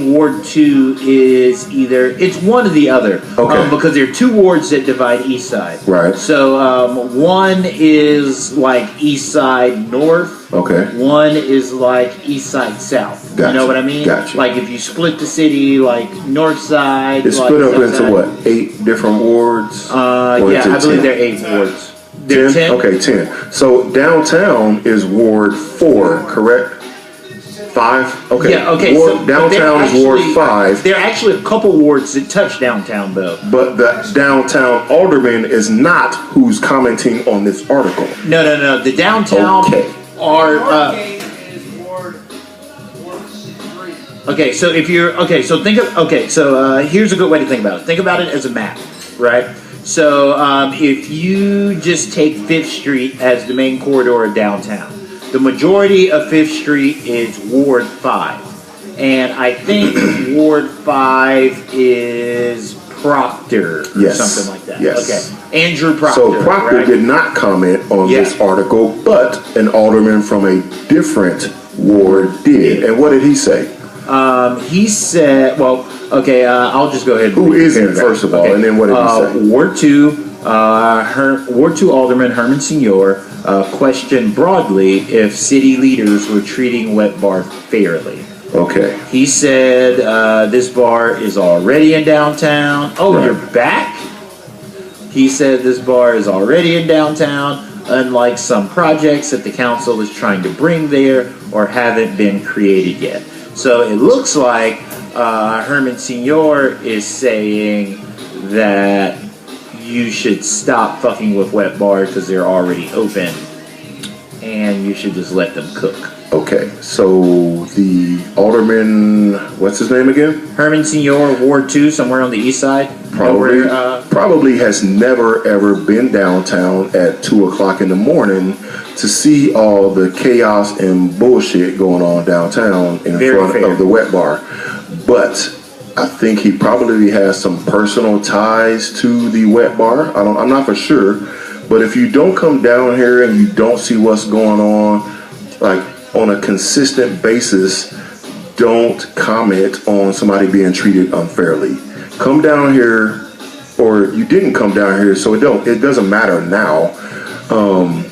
Speaker 2: Ward 2 is it's one or the other.
Speaker 1: Okay.
Speaker 2: Because there are two wards that divide East Side.
Speaker 1: Right.
Speaker 2: So one is like East Side North.
Speaker 1: Okay.
Speaker 2: One is like East Side South.
Speaker 1: Gotcha.
Speaker 2: You know what I mean?
Speaker 1: Gotcha.
Speaker 2: Like if you split the city, like North Side.
Speaker 1: It's
Speaker 2: like
Speaker 1: split up
Speaker 2: South
Speaker 1: into
Speaker 2: side.
Speaker 1: what? 8 different wards? Or
Speaker 2: Yeah,
Speaker 1: is it
Speaker 2: I believe
Speaker 1: 10?
Speaker 2: there are 8 wards. There are 10?
Speaker 1: Okay, 10. So downtown is Ward 4, correct? 5? Okay.
Speaker 2: Yeah, okay.
Speaker 1: Ward,
Speaker 2: but
Speaker 1: downtown is Ward 5.
Speaker 2: There are actually a couple wards that touch downtown, though.
Speaker 1: But the downtown alderman is not who's commenting on this article.
Speaker 2: No. The downtown
Speaker 1: Okay.
Speaker 2: are.
Speaker 5: Northgate is Ward 3.
Speaker 2: Okay, so if you're so think of here's a good way to think about it. Think about it as a map, right? So if you just take Fifth Street as the main corridor of downtown, the majority of Fifth Street is Ward 5, and I think Ward 5 is Proctor or
Speaker 1: Yes.
Speaker 2: something like that.
Speaker 1: Yes.
Speaker 2: Okay, Andrew Proctor.
Speaker 1: So Proctor
Speaker 2: right?
Speaker 1: did not comment on
Speaker 2: Yeah.
Speaker 1: this article, but an alderman from a different ward did. And what did he say?
Speaker 2: He said, I'll just go ahead and
Speaker 1: Who
Speaker 2: read the
Speaker 1: is he,
Speaker 2: paragraph.
Speaker 1: first of all, and then what did he say?
Speaker 2: Ward 2 Alderman Herman Senior questioned broadly if city leaders were treating Wet Bar fairly.
Speaker 1: Okay.
Speaker 2: He said this bar is already in downtown. Oh,
Speaker 1: Right.
Speaker 2: you're back? He said this bar is already in downtown, unlike some projects that the council is trying to bring there or haven't been created yet. So it looks like Herman Senior is saying that you should stop fucking with Wet Bar because they're already open, and you should just let them cook.
Speaker 1: Okay. So the alderman, what's his name again?
Speaker 2: Herman Senior, Ward 2, somewhere on the east side.
Speaker 1: Probably has never ever been downtown at 2:00 in the morning to see all the chaos and bullshit going on downtown in
Speaker 2: Very
Speaker 1: front
Speaker 2: fair.
Speaker 1: of the Wet Bar. But I think he probably has some personal ties to the Wet Bar. I'm not for sure. But if you don't come down here and you don't see what's going on, like on a consistent basis, don't comment on somebody being treated unfairly. Come down here, or you didn't come down here, so it doesn't matter now.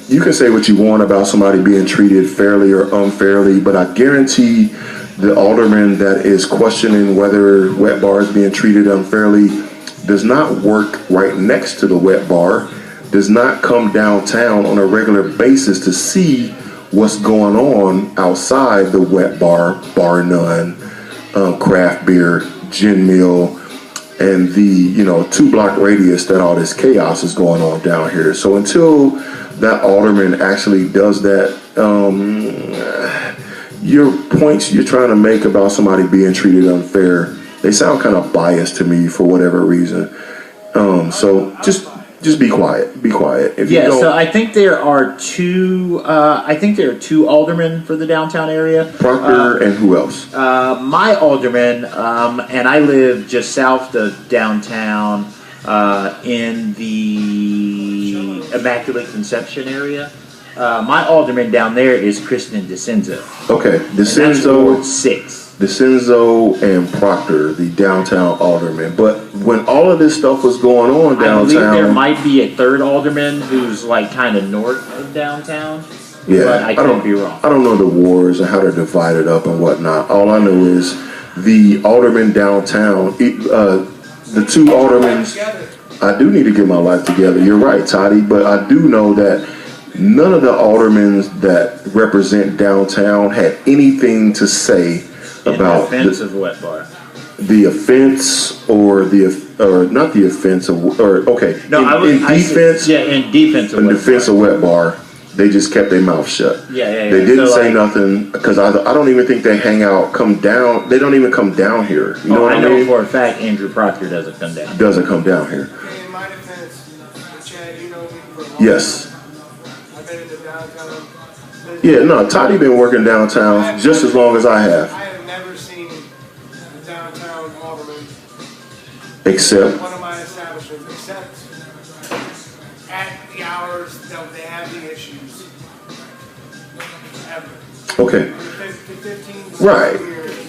Speaker 1: You can say what you want about somebody being treated fairly or unfairly, but I guarantee the alderman that is questioning whether Wet Bar is being treated unfairly does not work right next to the Wet Bar, does not come downtown on a regular basis to see what's going on outside the Wet Bar, Bar None, craft beer, gin mill, and the 2-block radius that all this chaos is going on down here. So until that alderman actually does that, your points you're trying to make about somebody being treated unfair, they sound kind of biased to me for whatever reason. So just be quiet. Be quiet. If you don't,
Speaker 2: so I think there are two. I think there are 2 aldermen for the downtown area.
Speaker 1: Proctor and who else?
Speaker 2: My alderman, and I live just south of downtown, in the Immaculate Conception area. My alderman down there is Kristen DeCenzo.
Speaker 1: Okay,
Speaker 2: And that's Ward 6.
Speaker 1: DeCenzo and Proctor, the downtown alderman. But when all of this stuff was going on
Speaker 2: I believe there
Speaker 1: downtown,
Speaker 2: might be a 3rd alderman who's like kind of north of downtown.
Speaker 1: yeah,
Speaker 2: But I could be wrong.
Speaker 1: I don't know the wards and how they're divided up and whatnot. All I know is the alderman downtown, the 2 aldermen. I do need to get my life together. You're right, Toddy, but I do know that none of the aldermen that represent downtown had anything to say about
Speaker 2: offense of Wet Bar.
Speaker 1: the offense or not the offense of, or okay,
Speaker 2: No,
Speaker 1: in defense,
Speaker 2: in defense of
Speaker 1: in
Speaker 2: Wet
Speaker 1: defense
Speaker 2: Bar.
Speaker 1: of Wet Bar, they just kept their mouth shut.
Speaker 2: Yeah.
Speaker 1: They didn't
Speaker 2: So,
Speaker 1: say
Speaker 2: like,
Speaker 1: nothing because I don't even think they hang out, come down. They don't even come down here. You know what
Speaker 2: I
Speaker 1: I
Speaker 2: know
Speaker 1: mean?
Speaker 2: for a fact Andrew Proctor doesn't come down.
Speaker 1: Doesn't come down here.
Speaker 5: In my defense, Chad, you know me for a long
Speaker 1: Yes.
Speaker 5: time. I've been in the downtown.
Speaker 1: Yeah, no, Toddy been working downtown just as long as I have.
Speaker 5: I have never seen a downtown alderman
Speaker 1: Except,
Speaker 5: one of my establishments, except at the hours that they have the issues. Ever.
Speaker 1: Okay.
Speaker 5: 15
Speaker 1: Right.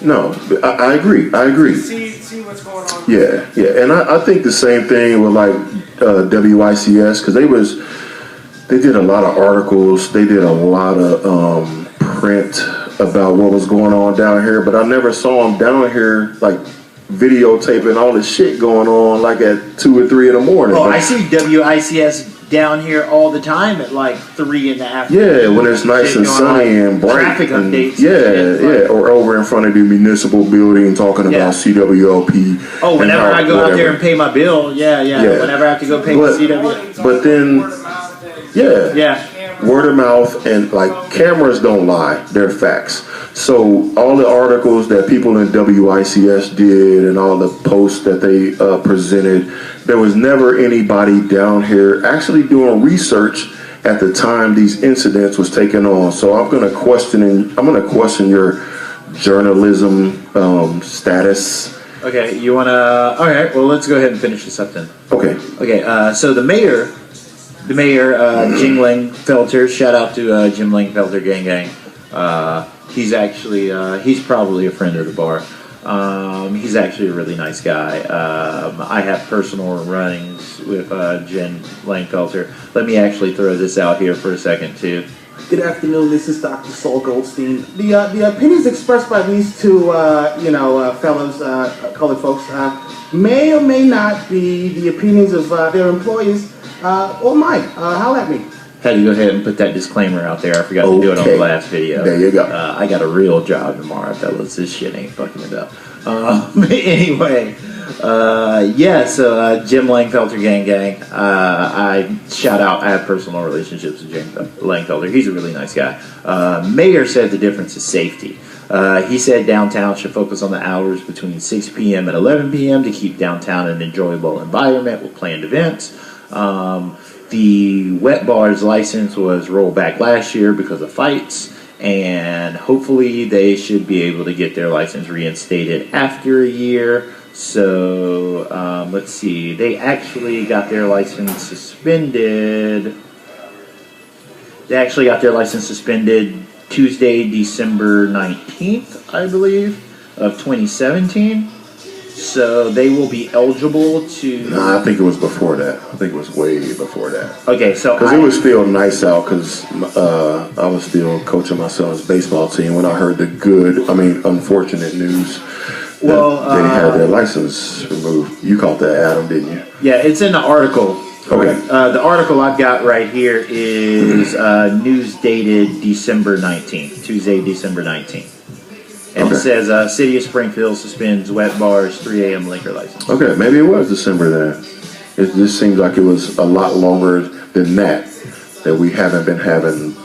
Speaker 1: No, I agree. I agree.
Speaker 5: See what's going on.
Speaker 1: Yeah, yeah, and I think the same thing with like WICS because they did a lot of articles, they did a lot of print about what was going on down here, but I never saw them down here like videotaping all this shit going on like at 2 or 3 in the morning.
Speaker 2: Oh,
Speaker 1: But-
Speaker 2: I see WICS down here all the time at like 3 in the afternoon.
Speaker 1: Yeah, when it's nice and sunny and bright.
Speaker 2: Traffic
Speaker 1: and-
Speaker 2: updates.
Speaker 1: Yeah. Or over in front of the municipal building talking
Speaker 2: Yeah.
Speaker 1: about CWLP.
Speaker 2: Oh,
Speaker 1: and
Speaker 2: whenever
Speaker 1: how-
Speaker 2: I go out there
Speaker 1: whatever.
Speaker 2: and pay my bill, yeah.
Speaker 1: Yeah.
Speaker 2: Whenever I have to go pay
Speaker 1: But-
Speaker 2: my CW.
Speaker 1: But then,
Speaker 5: Word of mouth and
Speaker 1: yeah.
Speaker 2: Yeah.
Speaker 1: Word of mouth and like cameras don't lie, they're facts. So all the articles that people in WICS did and all the posts that they presented, there was never anybody down here actually doing research at the time these incidents was taken on. So I'm gonna question your journalism status.
Speaker 2: Okay, you wanna? All right. Well, let's go ahead and finish this up then.
Speaker 1: Okay.
Speaker 2: Okay. So the mayor, Jim Langfelter. Shout out to Jim Langfelter, gang. He's actually he's probably a friend of the bar. He's actually a really nice guy. I have personal runnings with Jim Langfelter. Let me actually throw this out here for a second too.
Speaker 6: Good afternoon. This is Dr. Saul Goldstein. The opinions expressed by these two, fellows, colored folks, may or may not be the opinions of their employees or mine. Holler at me.
Speaker 2: Had to go ahead and put that disclaimer out there. I forgot to do it on the
Speaker 1: Okay.
Speaker 2: last video.
Speaker 1: There you go.
Speaker 2: I got a real job tomorrow, fellas. This shit ain't fucking it up. Anyway, so Jim Langfelter, gang. I shout out. I have personal relationships with Jim Langfelter. He's a really nice guy. Mayor said the difference is safety. He said downtown should focus on the hours between 6 p.m. and 11 p.m. to keep downtown an enjoyable environment with planned events. The wet bar's license was rolled back last year because of fights, and hopefully they should be able to get their license reinstated after a year. So let's see, they actually got their license suspended. Tuesday, December 19th, I believe, of 2017. So they will be eligible to.
Speaker 1: Nah, I think it was before that. I think it was way before that.
Speaker 2: Okay, so
Speaker 1: Because it was still nice out because I was still coaching my son's baseball team when I heard the unfortunate news that they had their license removed. You caught that, Adam, didn't you?
Speaker 2: Yeah, it's in the article.
Speaker 1: Okay.
Speaker 2: The article I've got right here is news dated December 19th, Tuesday, December 19th. And
Speaker 1: Okay.
Speaker 2: it says, City of Springfield suspends wet bars 3 a.m. liquor license.
Speaker 1: Okay, maybe it was December then. It just seems like it was a lot longer than that we haven't been having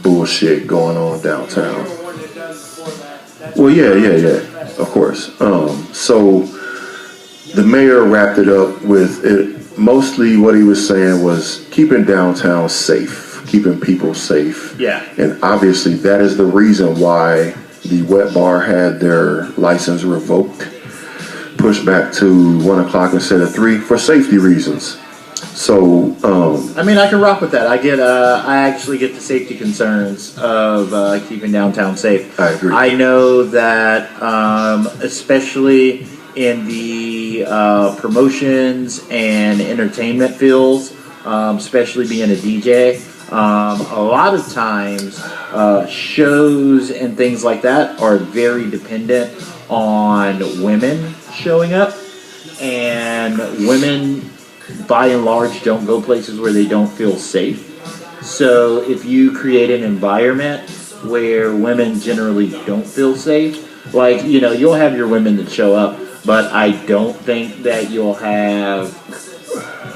Speaker 1: bullshit going on downtown.
Speaker 5: One that does before that.
Speaker 1: Well, yeah, of course. So the mayor wrapped it up with it. Mostly what he was saying was keeping downtown safe, keeping people safe.
Speaker 2: Yeah.
Speaker 1: And obviously that is the reason why the wet bar had their license revoked, pushed back to 1 o'clock instead of 3 for safety reasons. So,
Speaker 2: I mean, I can rock with that. I actually get the safety concerns of keeping downtown safe.
Speaker 1: I agree.
Speaker 2: I know that, especially in the promotions and entertainment fields, especially being a DJ, a lot of times shows and things like that are very dependent on women showing up, and women by and large don't go places where they don't feel safe. So if you create an environment where women generally don't feel safe, like, you'll have your women that show up, but I don't think that you'll have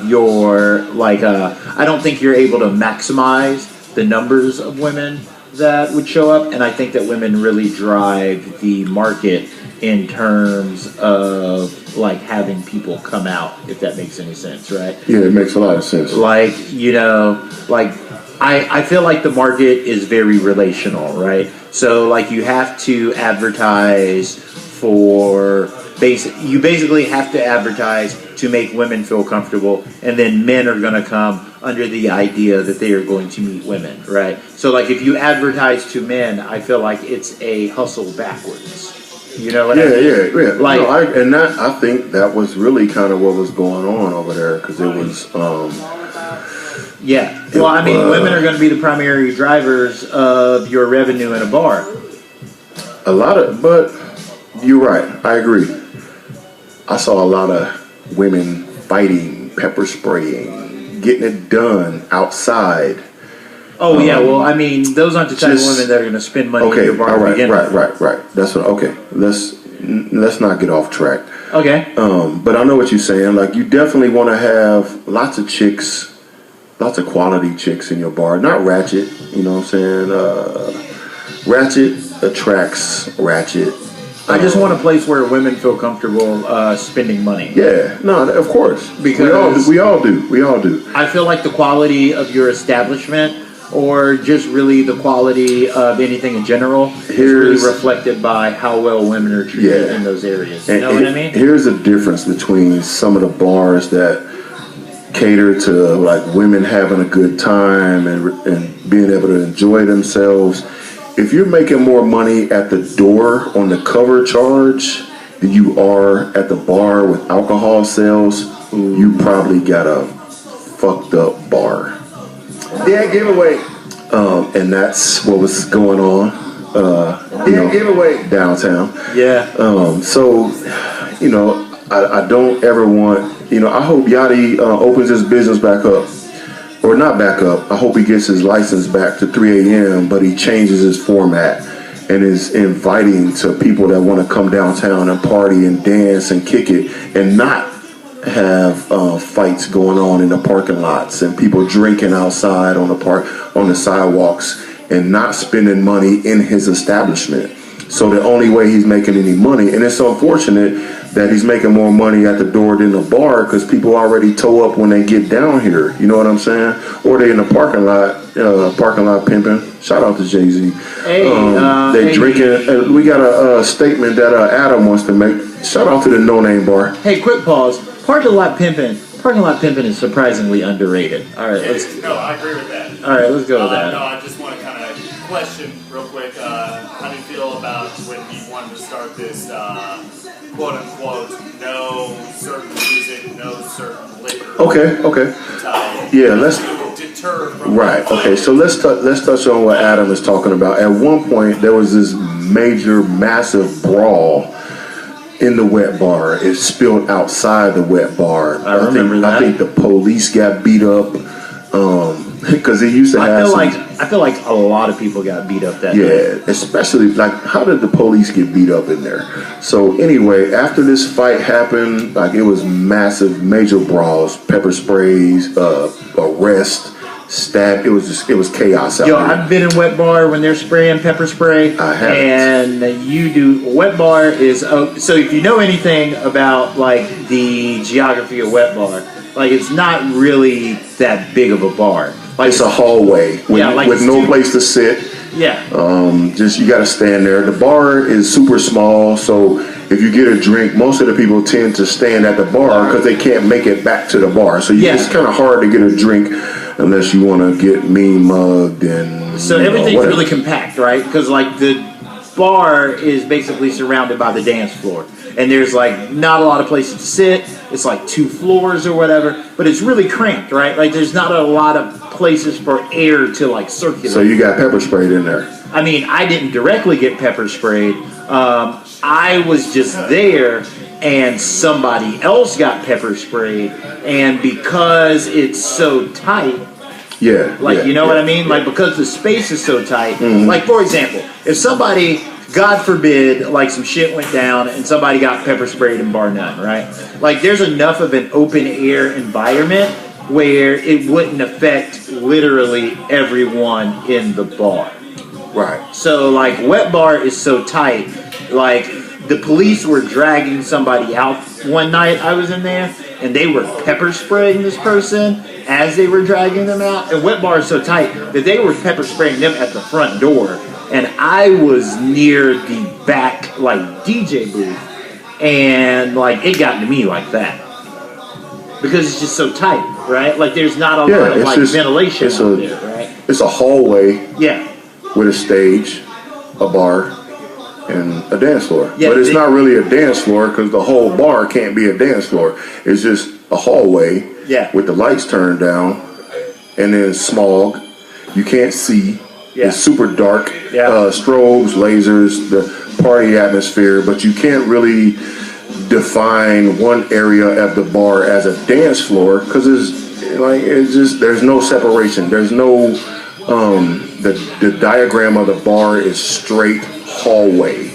Speaker 2: I don't think you're able to maximize the numbers of women that would show up, and I think that women really drive the market in terms of having people come out, if that makes any sense, right?
Speaker 1: yeah, it makes a lot of sense.
Speaker 2: I feel like the market is very relational, right? So you have to advertise for you basically have to advertise to make women feel comfortable, and then men are going to come under the idea that they are going to meet women, right? So like if you advertise to men, I feel like it's a hustle backwards. You know what I mean?
Speaker 1: Yeah.
Speaker 2: Like,
Speaker 1: I think that was really kind of what was going on over there, because it was.
Speaker 2: Yeah. Well, I mean, women are going to be the primary drivers of your revenue in a bar.
Speaker 1: But you're right. I agree. I saw a lot of women fighting, pepper spraying, getting it done outside.
Speaker 2: Oh yeah. Well, I mean, those aren't the type of women that are going to spend money in your bar to begin with.
Speaker 1: Right. That's what. Okay. Let's not get off track.
Speaker 2: Okay.
Speaker 1: But I know what you're saying. Like, you definitely want to have lots of chicks. Lots of quality chicks in your bar. Not ratchet, you know what I'm saying? Ratchet attracts ratchet.
Speaker 2: I just want a place where women feel comfortable spending money.
Speaker 1: Yeah, no, of course.
Speaker 2: Because
Speaker 1: we all do. I
Speaker 2: feel like the quality of your establishment, or just really the quality of anything in general, is really reflected by how well women are treated in those areas. You know what I mean?
Speaker 1: Here's the difference between some of the bars that cater to like women having a good time and being able to enjoy themselves. If you're making more money at the door on the cover charge than you are at the bar with alcohol sales, you probably got a fucked up bar.
Speaker 6: Yeah, giveaway.
Speaker 1: And that's what was going on.
Speaker 6: Giveaway
Speaker 1: downtown.
Speaker 2: Yeah.
Speaker 1: So, I don't ever want. I hope Yachty opens his business back up. Or not back up. I hope he gets his license back to 3 a.m., but he changes his format and is inviting to people that want to come downtown and party and dance and kick it, and not have fights going on in the parking lots and people drinking outside on the sidewalks, and not spending money in his establishment. So the only way he's making any money, and it's unfortunate that he's making more money at the door than the bar, because people already tow up when they get down here. You know what I'm saying? Or they in the parking lot pimping. Shout out to Jay-Z. They drinking. We got a statement that Adam wants to make. Shout out to the No Name Bar.
Speaker 2: Hey, quick pause. Parking lot pimping is surprisingly underrated. All right,
Speaker 7: No, I agree with that.
Speaker 2: All right, let's go with that.
Speaker 7: No, I just want to kind of question real quick. How do you feel about when you wanted to start this quote unquote no certain music, no certain liquor?
Speaker 1: Okay. Yeah, let's.
Speaker 7: Deter from
Speaker 1: Right. Okay. So let's touch on what Adam is talking about. At one point, there was this massive brawl in the wet bar. It spilled outside the wet bar.
Speaker 2: I remember that.
Speaker 1: I think the police got beat up because they used to have.
Speaker 2: I feel like a lot of people got beat up that day.
Speaker 1: Yeah, especially like, how did the police get beat up in there? So anyway, after this fight happened, like, it was major brawls, pepper sprays, arrest, stab. It was chaos out there.
Speaker 2: I've been in wet bar when they're spraying pepper spray.
Speaker 1: I haven't.
Speaker 2: And you do. Wet bar is so if you know anything about like the geography of wet bar, like, it's not really that big of a bar. Like,
Speaker 1: it's a hallway with no place to sit.
Speaker 2: Yeah.
Speaker 1: Just you got to stand there. The bar is super small, so if you get a drink, most of the people tend to stand at the bar because they can't make it back to the bar. So it's kind of hard to get a drink unless you want to get mean mugged and.
Speaker 2: So everything's really compact, right? Because like the bar is basically surrounded by the dance floor, and there's like not a lot of places to sit. It's like 2 floors or whatever, but it's really cramped, right? Like, there's not a lot of places for air to like circulate.
Speaker 1: So you got pepper sprayed in there.
Speaker 2: I mean, I didn't directly get pepper sprayed. I was just there, and somebody else got pepper sprayed, and because it's so tight. You know what I mean? Like, because the space is so tight. Like, for example, if somebody, God forbid, like some shit went down and somebody got pepper sprayed in bar none, right? Like, there's enough of an open air environment where it wouldn't affect literally everyone in the bar.
Speaker 1: Right.
Speaker 2: So, like, wet bar is so tight. Like, the police were dragging somebody out one night I was in there, and they were pepper spraying this person as they were dragging them out. And wet bar is so tight that they were pepper spraying them at the front door. And I was near the back, like, DJ booth. and like it got to me like that because it's just so tight, right? Like there's not a lot of like ventilation out there, right?
Speaker 1: It's a hallway.
Speaker 2: Yeah.
Speaker 1: With a stage, a bar, and a dance floor.
Speaker 2: Yeah,
Speaker 1: but it's not really a dance floor because the whole bar can't be a dance floor. It's just a hallway with the lights turned down, and then smog. You can't see. It's super dark. Strobes, lasers, the party atmosphere, but you can't really define one area of the bar as a dance floor because there's no separation. There's no the diagram of the bar is straight hallway,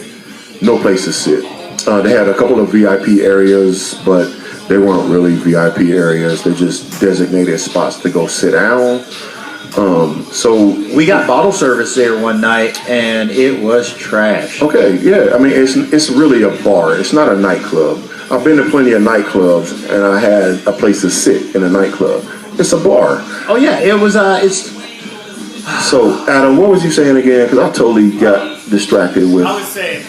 Speaker 1: no place to sit. They had a couple of VIP areas, but they weren't really VIP areas. They're just designated spots to go sit down. So
Speaker 2: we got bottle service there one night, and it was trash.
Speaker 1: Okay, yeah. I mean, it's really a bar. It's not a nightclub. I've been to plenty of nightclubs, and I had a place to sit in a nightclub. It's a bar.
Speaker 2: Oh yeah, it was. It's.
Speaker 1: So Adam, what was you saying again? Because I totally got distracted with.
Speaker 7: I was saying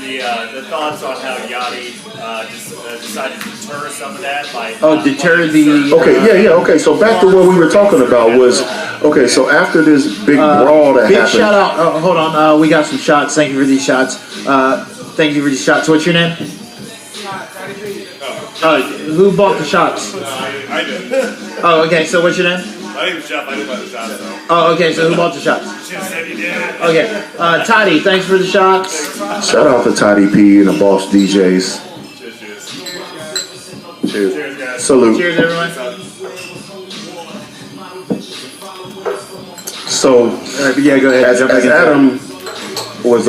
Speaker 7: the thoughts on how Yachty decided to deter some of that by.
Speaker 2: Deter the.
Speaker 1: Okay, okay. So back to what we were talking about was. Okay, so after this big brawl that
Speaker 2: big
Speaker 1: happened.
Speaker 2: Big shout out. Hold on. We got some shots. Thank you for these shots. Thank you for these shots. What's your name? Who bought the shots?
Speaker 8: I did.
Speaker 2: Oh, okay. So what's your name?
Speaker 8: My name's Jeff. I didn't buy the shots though.
Speaker 2: Oh, okay. So who bought the shots?
Speaker 8: She said you did.
Speaker 2: Okay. Toddy, thanks for the shots.
Speaker 1: Shout out to Toddy P and the Boss DJs. Cheers.
Speaker 7: Cheers, guys.
Speaker 1: Salute.
Speaker 2: Cheers, everyone.
Speaker 1: So,
Speaker 2: yeah, go ahead.
Speaker 1: As Adam was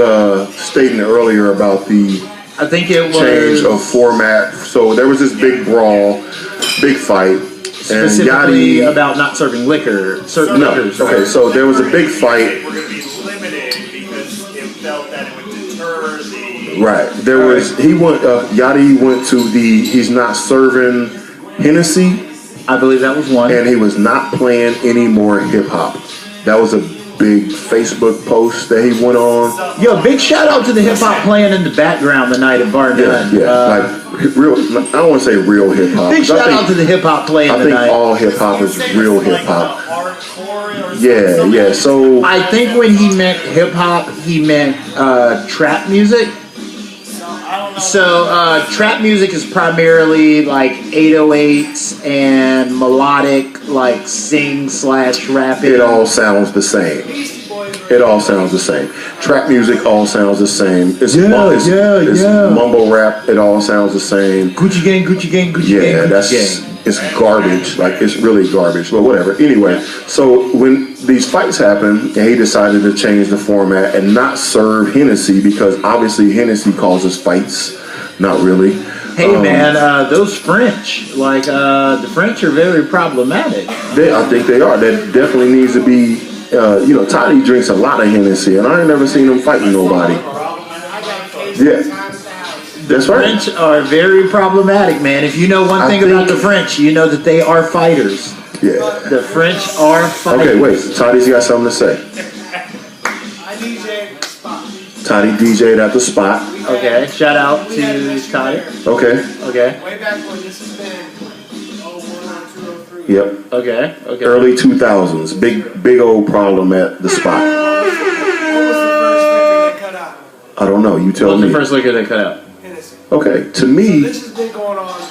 Speaker 1: stating earlier about the
Speaker 2: I think it was
Speaker 1: change of format. So there was this big brawl, big fight.
Speaker 2: Specifically and Yachty, about not serving liquor, certain liquors.
Speaker 1: Okay, so there was a big fight.
Speaker 7: We're going to be limited because it felt that it would deter the.
Speaker 1: Right. There was Yachty went to he's not serving Hennessy.
Speaker 2: I believe that was one.
Speaker 1: And he was not playing any more hip hop. That was a big Facebook post that he went on.
Speaker 2: Yo, big shout out to the hip hop playing in the background the night at Bar None.
Speaker 1: Like real. I don't want to say real hip hop.
Speaker 2: Big shout out to the hip hop playing the night.
Speaker 1: I think all hip hop is real hip hop. Yeah. So
Speaker 2: I think when he meant hip hop, he meant trap music. So trap music is primarily like 808s and melodic, like sing/rapping.
Speaker 1: It all sounds the same. Trap music all sounds the same. It's mumble rap. It all sounds the same.
Speaker 2: Gucci gang, Gucci gang, Gucci gang.
Speaker 1: Yeah, it's garbage. Like it's really garbage. But whatever. Anyway, so when these fights happened, and he decided to change the format and not serve Hennessy because obviously Hennessy causes fights. Not really.
Speaker 2: Hey man, those French, the French are very problematic.
Speaker 1: I think they are. That definitely needs to be. Toddy drinks a lot of Hennessy, and I ain't never seen him fighting nobody. Yeah, that's right.
Speaker 2: French are very problematic, man. If you know one thing about the French, you know that they are fighters.
Speaker 1: Yeah.
Speaker 2: The French are fighters.
Speaker 1: Okay, wait. Toddy's got something to say.
Speaker 5: I DJ at the spot.
Speaker 1: Toddy DJ'd at the spot.
Speaker 2: Okay, shout out to Toddy.
Speaker 1: Okay.
Speaker 5: Way back when this has been 01, 02, 03.
Speaker 1: Yep.
Speaker 2: Okay.
Speaker 1: Early 2000s. Big old problem at the spot.
Speaker 5: What was the first liquor they cut out?
Speaker 1: I don't know. You tell
Speaker 2: What was
Speaker 1: me.
Speaker 2: the first liquor they cut out?
Speaker 5: Hennessy.
Speaker 1: Okay. To
Speaker 5: So
Speaker 1: me.
Speaker 5: this has been going on.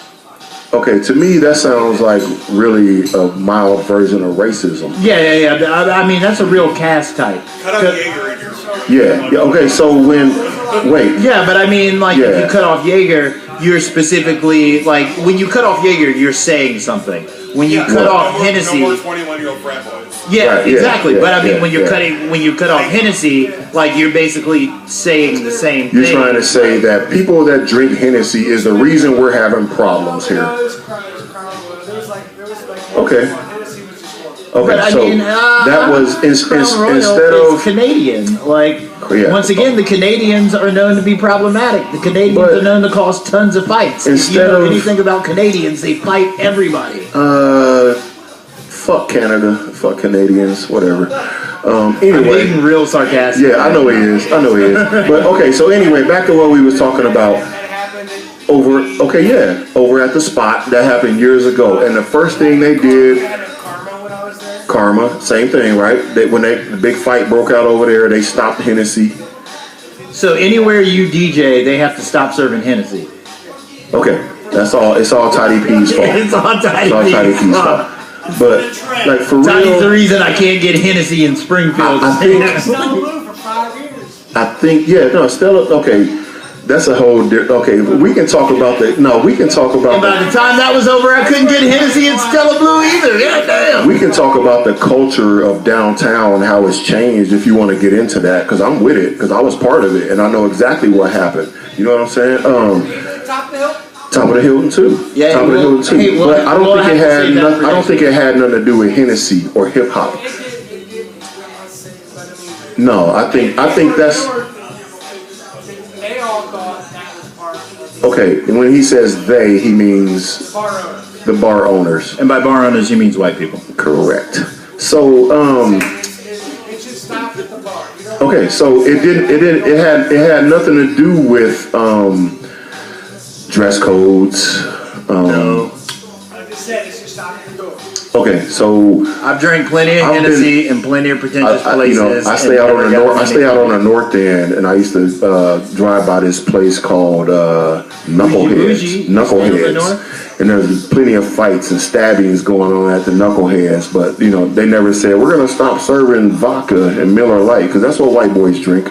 Speaker 1: Okay. To me, that sounds like really a mild version of racism.
Speaker 2: Yeah. I mean, that's a real cast type.
Speaker 8: Cut out Jaeger in your.
Speaker 1: Yeah. Okay. So wait.
Speaker 2: Yeah, but I mean, if you cut off Jaeger, you're specifically when you cut off Jaeger, you're saying something. When you cut off Hennessy,
Speaker 8: no more 21-year-old frat boys.
Speaker 2: yeah,
Speaker 1: Right,
Speaker 2: exactly.
Speaker 1: yeah,
Speaker 2: But I mean,
Speaker 1: yeah,
Speaker 2: when you're
Speaker 1: yeah.
Speaker 2: when you cut off Hennessy, you're basically saying the same
Speaker 1: You're
Speaker 2: thing.
Speaker 1: trying to say that people that drink Hennessy is the reason we're having problems here.
Speaker 5: No, it was Crown. There was
Speaker 1: Okay.
Speaker 5: Hennessy was just one.
Speaker 1: Okay,
Speaker 2: But I
Speaker 1: so
Speaker 2: mean,
Speaker 1: that was
Speaker 2: Crown Royal
Speaker 1: instead
Speaker 2: is
Speaker 1: of
Speaker 2: Canadian.
Speaker 1: Yeah.
Speaker 2: Once again, the Canadians are known to be problematic. The Canadians
Speaker 1: But
Speaker 2: are known to cause tons of fights. If you
Speaker 1: instead
Speaker 2: know
Speaker 1: of-
Speaker 2: anything about Canadians, they fight everybody.
Speaker 1: fuck Canada, fuck Canadians, whatever.
Speaker 2: I'm
Speaker 1: Anyway,
Speaker 2: being real sarcastic.
Speaker 1: yeah, I know he is. But okay, so anyway, back to what we was talking about.
Speaker 5: That happened.
Speaker 1: over at the spot. That happened years ago. And the first thing they did,
Speaker 5: Karma when I was there.
Speaker 1: Karma, same thing, right? The big fight broke out over there, they stopped Hennessy.
Speaker 2: So anywhere you DJ, they have to stop serving Hennessy.
Speaker 1: Okay, that's all. It's all Tidy P's fault.
Speaker 2: It's all Tidy
Speaker 1: P's fault. But like for
Speaker 2: Tidy's
Speaker 1: real,
Speaker 2: the reason I can't get Hennessy in Springfield.
Speaker 1: I think
Speaker 5: Stella Blue for 5 years.
Speaker 1: I think Stella. Okay, that's a whole. Okay, we can talk about that. No, we can talk about.
Speaker 2: And by the time that was over, I couldn't get Hennessy and Stella Blue either. God damn.
Speaker 1: We can talk about the culture of downtown and how it's changed if you want to get into that, because I'm with it, because I was part of it and I know exactly what happened. You know what I'm saying?
Speaker 5: Top of the hill.
Speaker 1: Top of the Hilton too.
Speaker 2: Yeah,
Speaker 1: Top of the Hilton too.
Speaker 2: hey,
Speaker 1: but I don't think it had. I don't think
Speaker 2: it.
Speaker 1: it had nothing to do with Hennessy or hip hop.
Speaker 5: It did. I'm not saying, but I mean,
Speaker 1: No, I think that's
Speaker 5: they all thought that was part of the
Speaker 1: okay. And when he says they, he means
Speaker 5: bar owner.
Speaker 1: the bar owners.
Speaker 2: And by bar owners, he means white people.
Speaker 1: Correct. So
Speaker 5: It should stop at the bar. You know?
Speaker 1: okay, so it had nothing to do with dress codes.
Speaker 2: No.
Speaker 5: I just said it should stop at the door.
Speaker 1: Okay, so
Speaker 2: I've drank plenty of
Speaker 1: I've
Speaker 2: Hennessy in plenty of pretentious places.
Speaker 1: I stay out on the north. I stay out on the north end, and I used to drive by this place called
Speaker 2: Bougie.
Speaker 1: Knuckleheads, and there's plenty of fights and stabbings going on at the Knuckleheads. But they never said we're gonna stop serving vodka and Miller Lite, because that's what white boys drink.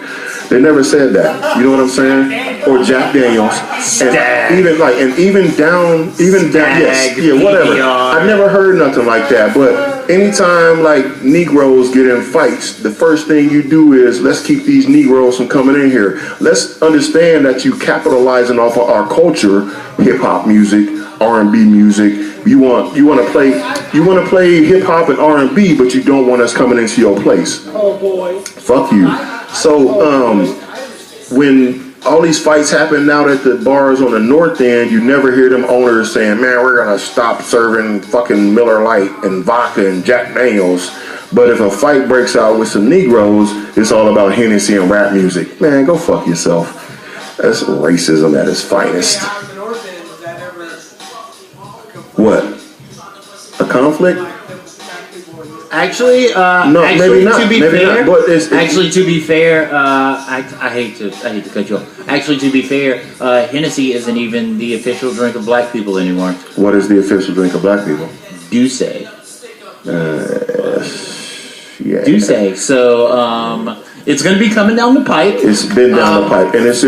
Speaker 1: They never said that. You know what I'm saying? Or Jack Daniels. And even down, yes, yeah, whatever. I never heard nothing like that. But anytime like Negroes get in fights, the first thing you do is let's keep these Negroes from coming in here. Let's understand that you capitalizing off of our culture, hip hop music, R&B music. You want to play hip hop and R&B, but you don't want us coming into your place.
Speaker 5: Oh boy.
Speaker 1: Fuck you. So when all these fights happen out at the bars on the north end, you never hear them owners saying, man, we're gonna stop serving fucking Miller Lite and vodka and Jack Daniels. But if a fight breaks out with some Negroes, it's all about Hennessy and rap music. Man, go fuck yourself. That's racism at its finest.
Speaker 5: Out in the north end, was that ever
Speaker 1: What? A conflict?
Speaker 2: Actually,
Speaker 1: No, maybe not.
Speaker 2: To be
Speaker 1: Maybe
Speaker 2: fair,
Speaker 1: not, but it's-
Speaker 2: actually, to be fair, I hate to cut you off. Actually, to be fair, Hennessy isn't even the official drink of black people anymore.
Speaker 1: What is the official drink of black people?
Speaker 2: Douce.
Speaker 1: Yeah.
Speaker 2: Douce. So, it's going to be coming down the pipe.
Speaker 1: It's been down the pipe, and it's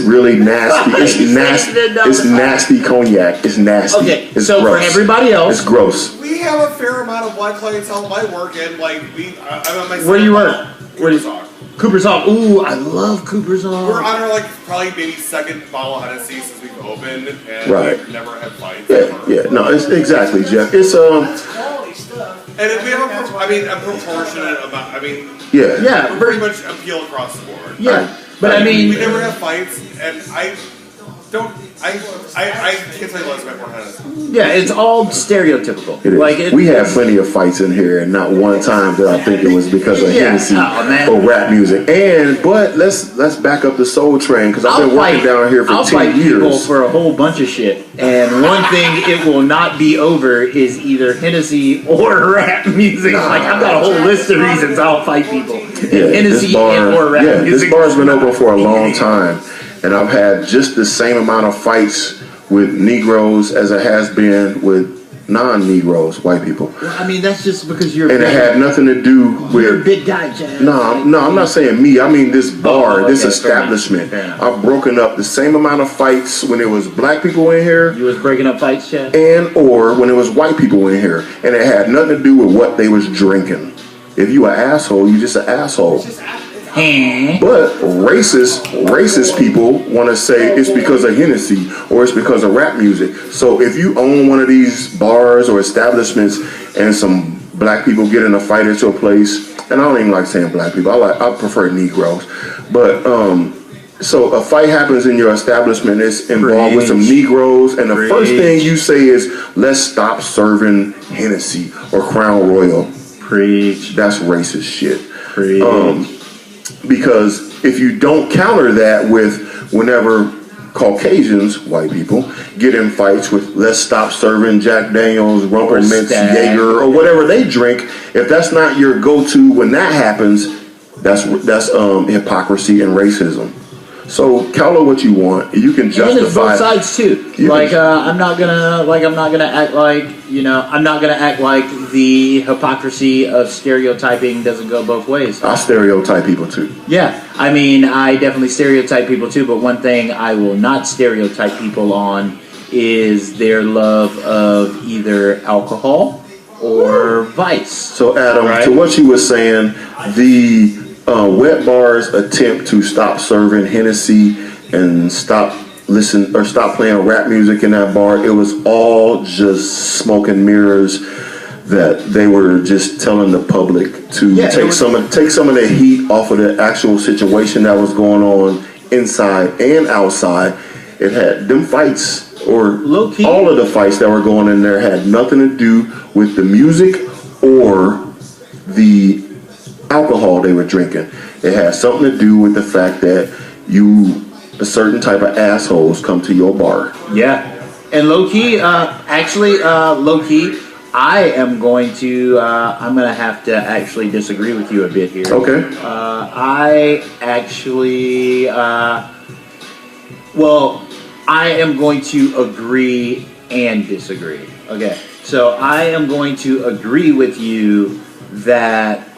Speaker 1: really nasty. It's nasty. It's nasty cognac. It's nasty.
Speaker 2: Okay,
Speaker 1: it's
Speaker 2: so
Speaker 1: gross.
Speaker 2: for everybody else,
Speaker 1: it's gross.
Speaker 8: We have a fair amount of black clientele in my work, and like I'm on my.
Speaker 2: Where do you work? Where do you-
Speaker 8: Talk.
Speaker 2: Cooper's Hawk. Ooh, I love Cooper's Hawk.
Speaker 8: We're on our probably maybe second bottle of Hennessy since we've opened, and
Speaker 1: Right.
Speaker 8: we've never had fights.
Speaker 1: Yeah. No, it's exactly, Jeff. It's
Speaker 5: quality stuff?
Speaker 8: And if we have a proportionate amount. I mean,
Speaker 1: yeah.
Speaker 2: Yeah,
Speaker 8: we pretty much appeal across the board.
Speaker 2: yeah. But I mean,
Speaker 8: We never have fights, and I can't tell you less about more Hennessy.
Speaker 2: yeah, it's all stereotypical.
Speaker 1: It is. We had plenty of fights in here, and not one time did I think it was because of
Speaker 2: Yeah.
Speaker 1: Hennessy
Speaker 2: Oh, man.
Speaker 1: or rap music. But let's back up the Soul Train, because I've been working down here for
Speaker 2: I'll
Speaker 1: 10
Speaker 2: fight people
Speaker 1: years.
Speaker 2: for a whole bunch of shit. And one thing it will not be over is either Hennessy or rap music. Like, I've got a whole list of reasons I'll fight people. Hennessy and or rap music.
Speaker 1: This bar's been open for a long time, and I've had just the same amount of fights with Negroes as it has been with non-Negroes, white people.
Speaker 2: I mean, that's just because you're
Speaker 1: And it had nothing to do
Speaker 2: you're a
Speaker 1: with...
Speaker 2: big guy, Chad.
Speaker 1: No, I'm not saying me. I mean this bar,
Speaker 2: okay,
Speaker 1: this
Speaker 2: fair
Speaker 1: establishment.
Speaker 2: enough, fair enough.
Speaker 1: I've broken up the same amount of fights when it was black people in here
Speaker 2: You was breaking up fights, Chad?
Speaker 1: and or when it was white people in here. And it had nothing to do with what they was drinking. If you an asshole, you just an asshole. But racist people want to say it's because of Hennessy or it's because of rap music. So if you own one of these bars or establishments and some black people get in a fight into a place, and I don't even like saying black people, I prefer Negroes. But so a fight happens in your establishment, it's involved with some Negroes, and the first thing you say is, let's stop serving Hennessy or Crown Royal.
Speaker 2: Preach.
Speaker 1: That's racist shit.
Speaker 2: Preach.
Speaker 1: Because if you don't counter that with whenever Caucasians, white people, get in fights with let's stop serving Jack Daniels, Rumper Mints,
Speaker 2: Stag.
Speaker 1: Jaeger, or whatever they drink. If that's not your go-to when that happens, that's hypocrisy and racism. So call it what you want. You can
Speaker 2: And it's
Speaker 1: justify.
Speaker 2: both sides too.
Speaker 1: You
Speaker 2: Like
Speaker 1: can-
Speaker 2: I'm not gonna act like I'm not gonna act like the hypocrisy of stereotyping doesn't go both ways.
Speaker 1: I stereotype people too.
Speaker 2: Yeah, I mean I definitely stereotype people too. But one thing I will not stereotype people on is their love of either alcohol or vice.
Speaker 1: So Adam,
Speaker 2: Right.
Speaker 1: to what you were saying, the Wet Bar's attempt to stop serving Hennessy and stop playing rap music in that bar, it was all just smoke and mirrors. That they were just telling the public to take some of the heat off of the actual situation that was going on inside and outside. It had them fights, or
Speaker 2: Low-key.
Speaker 1: all of the fights that were going in there had nothing to do with the music or the alcohol they were drinking. It had something to do with the fact that a certain type of assholes come to your bar.
Speaker 2: Yeah, and low key, low key, I am going to. I'm gonna have to actually disagree with you a bit here.
Speaker 1: Okay.
Speaker 2: I actually. I am going to agree and disagree. Okay, so I am going to agree with you that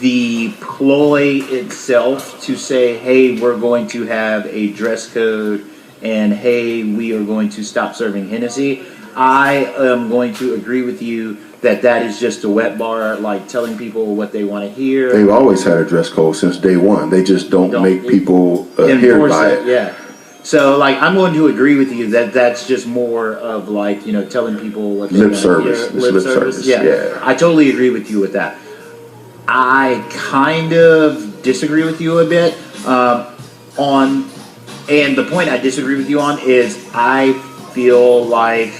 Speaker 2: the ploy itself to say, hey, we're going to have a dress code and hey, we are going to stop serving Hennessy, I am going to agree with you that is just a wet bar, like telling people what they want to hear.
Speaker 1: They've always had a dress code since day one. They just don't make people adhere
Speaker 2: enforce
Speaker 1: by it.
Speaker 2: Yeah. So, like, I'm going to agree with you that that's just more of, like, telling people what they
Speaker 1: Lip
Speaker 2: want
Speaker 1: service.
Speaker 2: to
Speaker 1: It's
Speaker 2: hear.
Speaker 1: lip service, yeah.
Speaker 2: I totally agree with you with that. I kind of disagree with you a bit and the point I disagree with you on is I feel like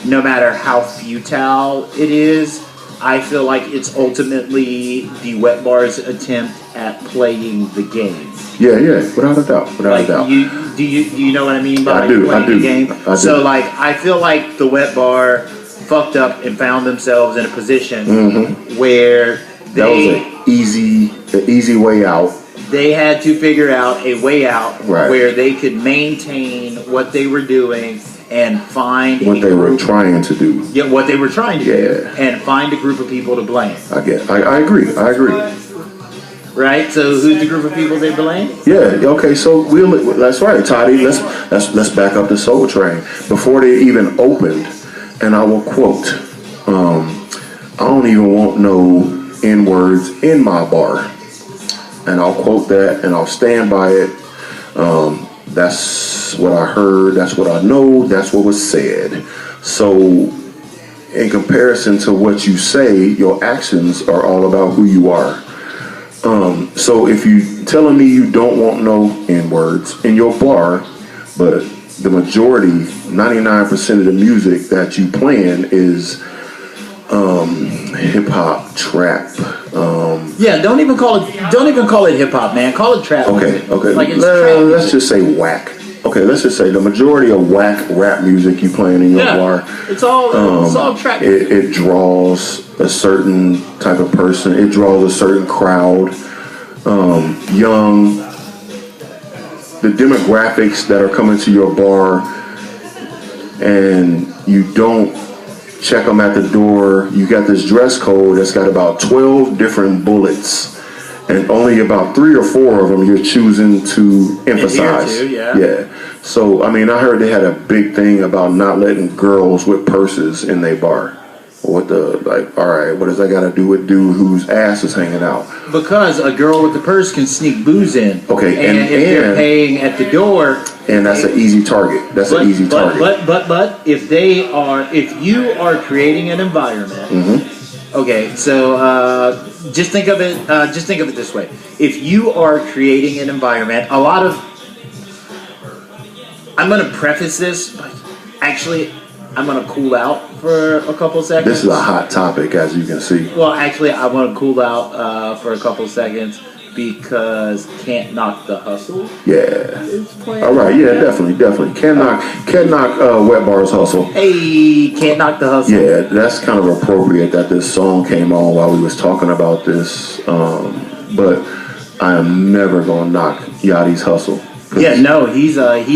Speaker 2: no matter how futile it is, I feel like it's ultimately the wet bar's attempt at playing the game.
Speaker 1: Yeah, without a doubt, without a doubt.
Speaker 2: Do you know what I mean by
Speaker 1: I do,
Speaker 2: playing
Speaker 1: I do.
Speaker 2: the game?
Speaker 1: I do.
Speaker 2: So like I feel like the wet bar fucked up and found themselves in a position where
Speaker 1: That was
Speaker 2: they
Speaker 1: an easy way out.
Speaker 2: they had to figure out a way out
Speaker 1: Right.
Speaker 2: where they could maintain what they were doing and find
Speaker 1: What
Speaker 2: a
Speaker 1: they were
Speaker 2: group-
Speaker 1: trying to do.
Speaker 2: Yeah, what they were trying to do,
Speaker 1: Yeah.
Speaker 2: and find a group of people to blame.
Speaker 1: I agree.
Speaker 2: Right. So who's the group of people they blame?
Speaker 1: Yeah. Okay. So that's right, Toddy. Let's back up the Soul Train before they even opened, and I will quote: "I don't even want no N-words in my bar," and I'll quote that, and I'll stand by it. That's what I heard. That's what I know. That's what was said. So, in comparison to what you say, your actions are all about who you are. So if you telling me you don't want no N-words in your bar, but the majority, 99% of the music that you playing is hip hop, trap.
Speaker 2: Yeah, don't even call it hip hop, man. Call it trap music.
Speaker 1: Okay.
Speaker 2: Like it's trap
Speaker 1: Let's
Speaker 2: music.
Speaker 1: just say whack. Okay, let's just say the majority of whack rap music you playing in your bar.
Speaker 2: It's all trap music.
Speaker 1: It draws a certain type of person. It draws a certain crowd. Young. The demographics that are coming to your bar, and you don't check them at the door. You got this dress code that's got about 12 different bullets, and only about 3 or 4 of them you're choosing to emphasize.
Speaker 2: Adhere to,
Speaker 1: Yeah. So, I mean, I heard they had a big thing about not letting girls with purses in their bar. All right, what does that got to do with dude whose ass is hanging out?
Speaker 2: Because a girl with the purse can sneak booze in.
Speaker 1: Okay,
Speaker 2: and if they're paying at the door,
Speaker 1: And that's an easy target. But
Speaker 2: if you are creating an environment, okay, so just think of it this way: if you are creating an environment, I'm going to preface this, but actually, I'm going to cool out for a couple seconds.
Speaker 1: This is a hot topic, as you can see.
Speaker 2: Well, actually, I want to cool out for a couple seconds. because Can't Knock the Hustle
Speaker 1: Yeah.
Speaker 2: is playing.
Speaker 1: All right. Yeah, definitely. Can't knock Wet Bar's Hustle.
Speaker 2: Hey, Can't Knock the Hustle.
Speaker 1: Yeah, that's kind of appropriate that this song came on while we was talking about this. But I am never gonna knock Yachty's hustle.
Speaker 2: Yeah, no, he's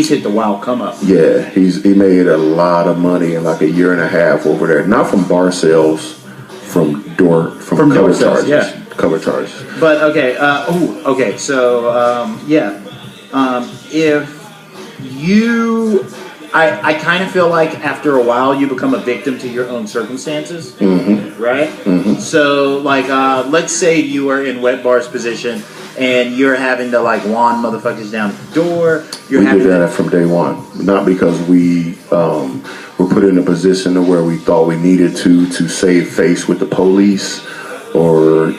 Speaker 2: hit the wild come up.
Speaker 1: Yeah, he made a lot of money in like a year and a half over there. Not from bar sales, from cover
Speaker 2: door sales,
Speaker 1: charges.
Speaker 2: yeah.
Speaker 1: Cover charges.
Speaker 2: But okay, okay. So if you, I kind of feel like after a while you become a victim to your own circumstances, right? So like, let's say you are in Wet Bar's position and you're having to like wand motherfuckers down the door.
Speaker 1: We did that from day one, not because we were put in a position to where we thought we needed to save face with the police or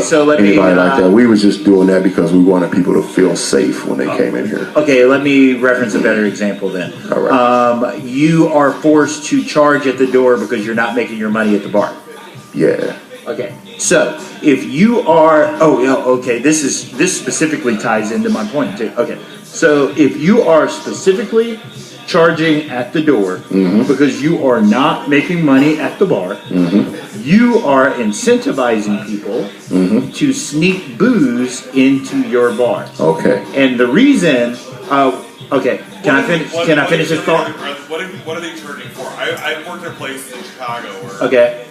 Speaker 2: so let me,
Speaker 1: anybody like that. We was just doing that because we wanted people to feel safe when they came in here.
Speaker 2: Okay, let me reference a better example then.
Speaker 1: All right.
Speaker 2: You are forced to charge at the door because you're not making your money at the bar.
Speaker 1: Yeah.
Speaker 2: Okay, so if you are, this specifically ties into my point too. Okay, so if you are specifically charging at the door because you are not making money at the bar, you are incentivizing people to sneak booze into your bar.
Speaker 1: Okay.
Speaker 2: And the reason, can I finish this thought?
Speaker 8: What are they charging for? I worked at a place in Chicago where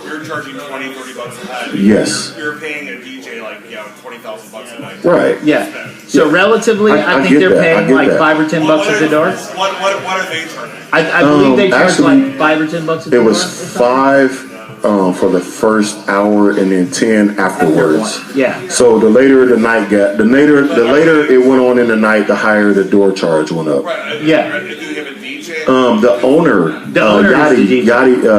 Speaker 8: we were charging $20, $30 a head.
Speaker 1: Yes.
Speaker 8: We were paying a DJ like $20,000 a night.
Speaker 1: Right.
Speaker 2: Yeah. So relatively, I think they're paying like $5 or $10 at the door.
Speaker 8: What are they charging?
Speaker 2: I believe they charge
Speaker 1: actually,
Speaker 2: like $5 or $10 at the door.
Speaker 1: It was $5 for the first hour and then 10 afterwards.
Speaker 2: Yeah.
Speaker 1: So the later the night got, the later it went on in the night, the higher the door charge went up.
Speaker 8: Right.
Speaker 2: Yeah.
Speaker 8: Do you have a DJ?
Speaker 1: The owner,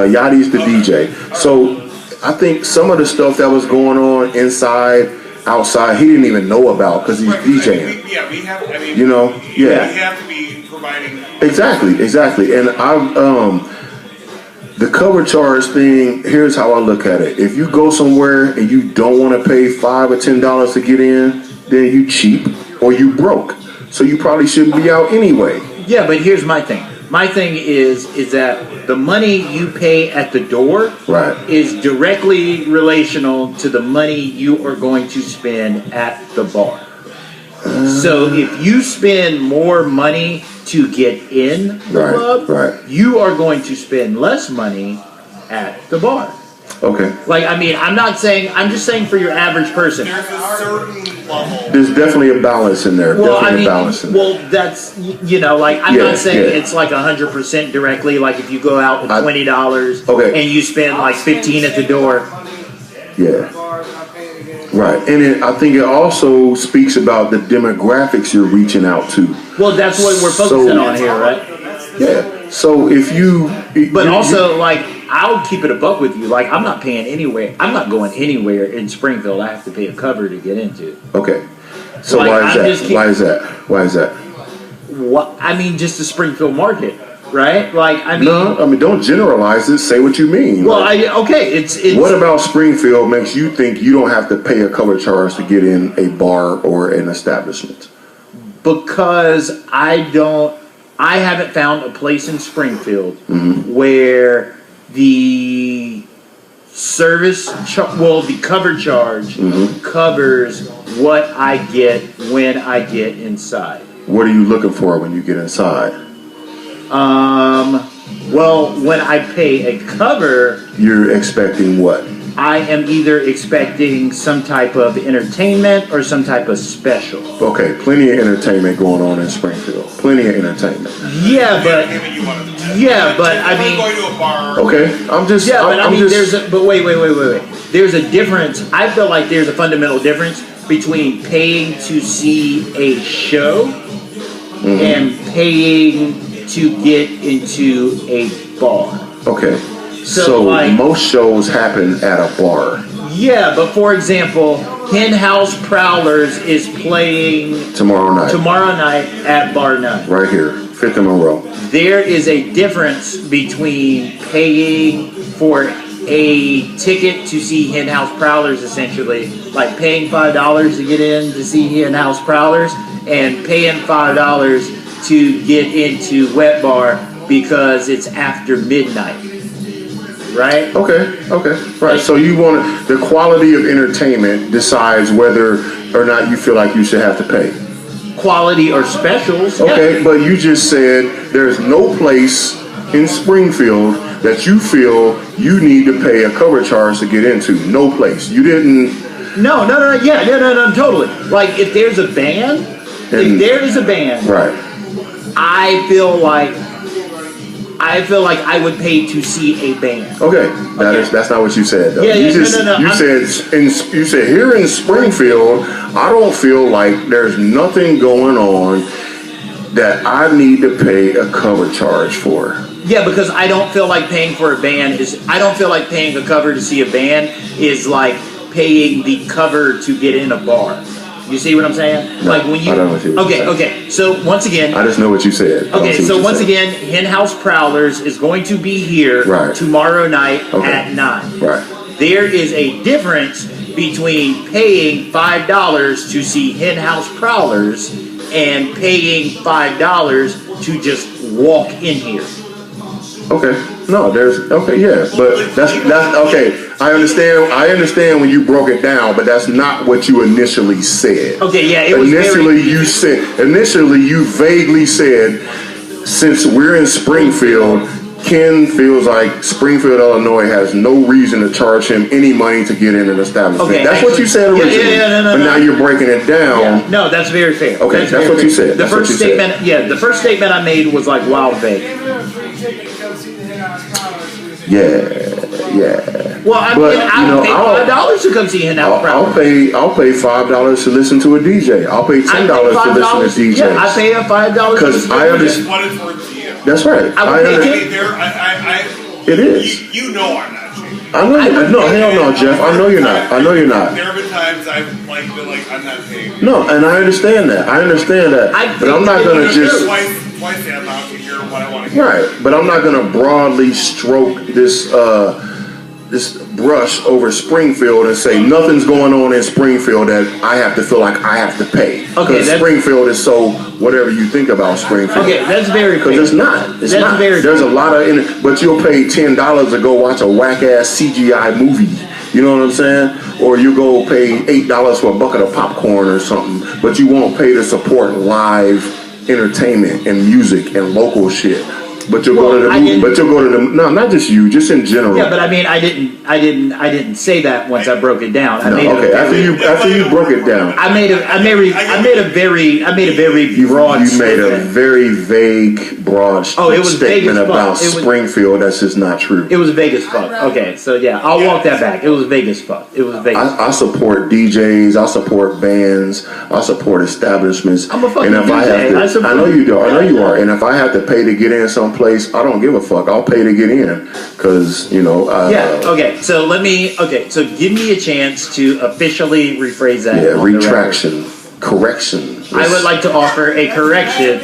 Speaker 1: Yachty's the DJ. So I think some of the stuff that was going on inside, outside, he didn't even know about because he's DJing.
Speaker 8: We have. I mean,
Speaker 1: We
Speaker 8: have to be providing.
Speaker 1: Exactly. And the cover charge thing, here's how I look at it. If you go somewhere and you don't want to pay $5 or $10 to get in, then you cheap or you broke. So you probably shouldn't be out anyway.
Speaker 2: Yeah, but here's my thing. My thing is that the money you pay at the door is directly relational to the money you are going to spend at the bar. So if you spend more money to get in the club, you are going to spend less money at the bar.
Speaker 1: Okay.
Speaker 2: Like, I mean, I'm just saying for your average person.
Speaker 8: There's a certain level.
Speaker 1: There's definitely a balance in there.
Speaker 2: Well,
Speaker 1: That's,
Speaker 2: like, I'm not saying it's like 100% directly. Like, if you go out with $20 and you spend like $15 at the door.
Speaker 1: Yeah. Right. And I think it also speaks about the demographics you're reaching out to.
Speaker 2: Well, that's what we're focusing on here, right?
Speaker 1: Yeah. So if you...
Speaker 2: But like, I'll keep it a buck with you. Like, I'm not paying anywhere. I'm not going anywhere in Springfield. I have to pay a cover to get into.
Speaker 1: Okay. So
Speaker 2: like,
Speaker 1: why is that?
Speaker 2: What? I mean, just the Springfield market, right? Like, I mean...
Speaker 1: No, I mean, don't generalize it. Say what you mean.
Speaker 2: Well, it's...
Speaker 1: What about Springfield makes you think you don't have to pay a cover charge to get in a bar or an establishment?
Speaker 2: Because I haven't found a place in Springfield where the the cover charge covers what I get when I get inside.
Speaker 1: What are you looking for when you get inside?
Speaker 2: Well, when I pay a cover...
Speaker 1: You're expecting what?
Speaker 2: I am either expecting some type of entertainment or some type of special.
Speaker 1: Okay, plenty of entertainment going on in Springfield. Plenty of entertainment.
Speaker 2: Yeah, but I mean...
Speaker 8: going to a bar...
Speaker 1: Okay, I'm just...
Speaker 2: Yeah, but wait. There's a difference. I feel like there's a fundamental difference between paying to see a show and paying to get into a bar.
Speaker 1: Okay. So like, most shows happen at a bar.
Speaker 2: Yeah, but for example, Hen House Prowlers is playing
Speaker 1: tomorrow night
Speaker 2: at Bar 9.
Speaker 1: Right here, 5th and Monroe.
Speaker 2: There is a difference between paying for a ticket to see Hen House Prowlers, essentially, like paying $5 to get in to see Hen House Prowlers, and paying $5 to get into Wet Bar because it's after midnight. Right?
Speaker 1: Okay. Right. So you want the quality of entertainment decides whether or not you feel like you should have to pay.
Speaker 2: Quality or specials.
Speaker 1: Okay, but you just said there's no place in Springfield that you feel you need to pay a cover charge to get into. No place. You didn't.
Speaker 2: No, totally. Like if there's a band,
Speaker 1: right.
Speaker 2: I feel like I would pay to see a band.
Speaker 1: Okay, that's not what you said though. You said here in Springfield, I don't feel like there's nothing going on that I need to pay a cover charge for.
Speaker 2: Yeah, because I don't feel like paying for a band I don't feel like paying a cover to see a band is like paying the cover to get in a bar. You see what I'm saying?
Speaker 1: No,
Speaker 2: like when you.
Speaker 1: I don't know what
Speaker 2: Okay. So once again.
Speaker 1: I just know what you said.
Speaker 2: Okay. So once again, Hen House Prowlers is going to be here tomorrow night at 9.
Speaker 1: Right.
Speaker 2: There is a difference between paying $5 to see Hen House Prowlers and paying $5 to just walk in here.
Speaker 1: Okay. No, but that's okay. I understand when you broke it down, but that's not what you initially said.
Speaker 2: Okay, yeah,
Speaker 1: initially you vaguely said, since we're in Springfield, Ken feels like Springfield, Illinois has no reason to charge him any money to get in an establishment.
Speaker 2: Okay,
Speaker 1: that's what you said originally.
Speaker 2: No,
Speaker 1: now you're breaking it down.
Speaker 2: Yeah. No, that's very fair.
Speaker 1: Okay, that's what you said.
Speaker 2: The first statement I made was like wild vague.
Speaker 1: Yeah.
Speaker 2: Well, I'll pay $5 to come see Hen House Prowlers.
Speaker 1: I'll pay $5 to listen to a DJ. I'll pay $10 to listen to DJs.
Speaker 2: Yeah, I pay $5
Speaker 1: because I understand.
Speaker 8: What it's worth to you.
Speaker 1: That's right. It is.
Speaker 8: You know I'm not cheap.
Speaker 1: I know. No, hell no, Jeff. I know you're not.
Speaker 8: There have been times I've been like, I'm not paying.
Speaker 1: No, and I understand that. But I'm not gonna just.
Speaker 8: Twice the amount to hear what I want to hear.
Speaker 1: Right, but I'm not gonna broadly stroke this brush over Springfield and say nothing's going on in Springfield that I have to feel like I have to pay. Because Springfield is so whatever you think about Springfield.
Speaker 2: Okay, that's very fair.
Speaker 1: Because it's not. It's not. There's a lot of but you'll pay $10 to go watch a whack ass CGI movie. You know what I'm saying? Or you go pay $8 for a bucket of popcorn or something, but you won't pay to support live entertainment and music and local shit. But you'll go to the movie. But you'll go to the no, not just you, just in general.
Speaker 2: Yeah, but I mean, I didn't say that once I broke it down.
Speaker 1: After you broke it down,
Speaker 2: I made a very broad.
Speaker 1: You made a very vague, broad statement about Springfield. That's just not true.
Speaker 2: It was vague as fuck. Okay, so yeah, I'll walk that back. It was vague as fuck. It was vague.
Speaker 1: I support DJs. I support bands. I support establishments.
Speaker 2: I'm a fucking DJ.
Speaker 1: I know you do. I know you are. And if I have to pay to get in someplace, I don't give a fuck. I'll pay to get in because
Speaker 2: Okay. So give me a chance to officially rephrase that.
Speaker 1: Yeah. Retraction. Correction.
Speaker 2: I would like to offer a correction.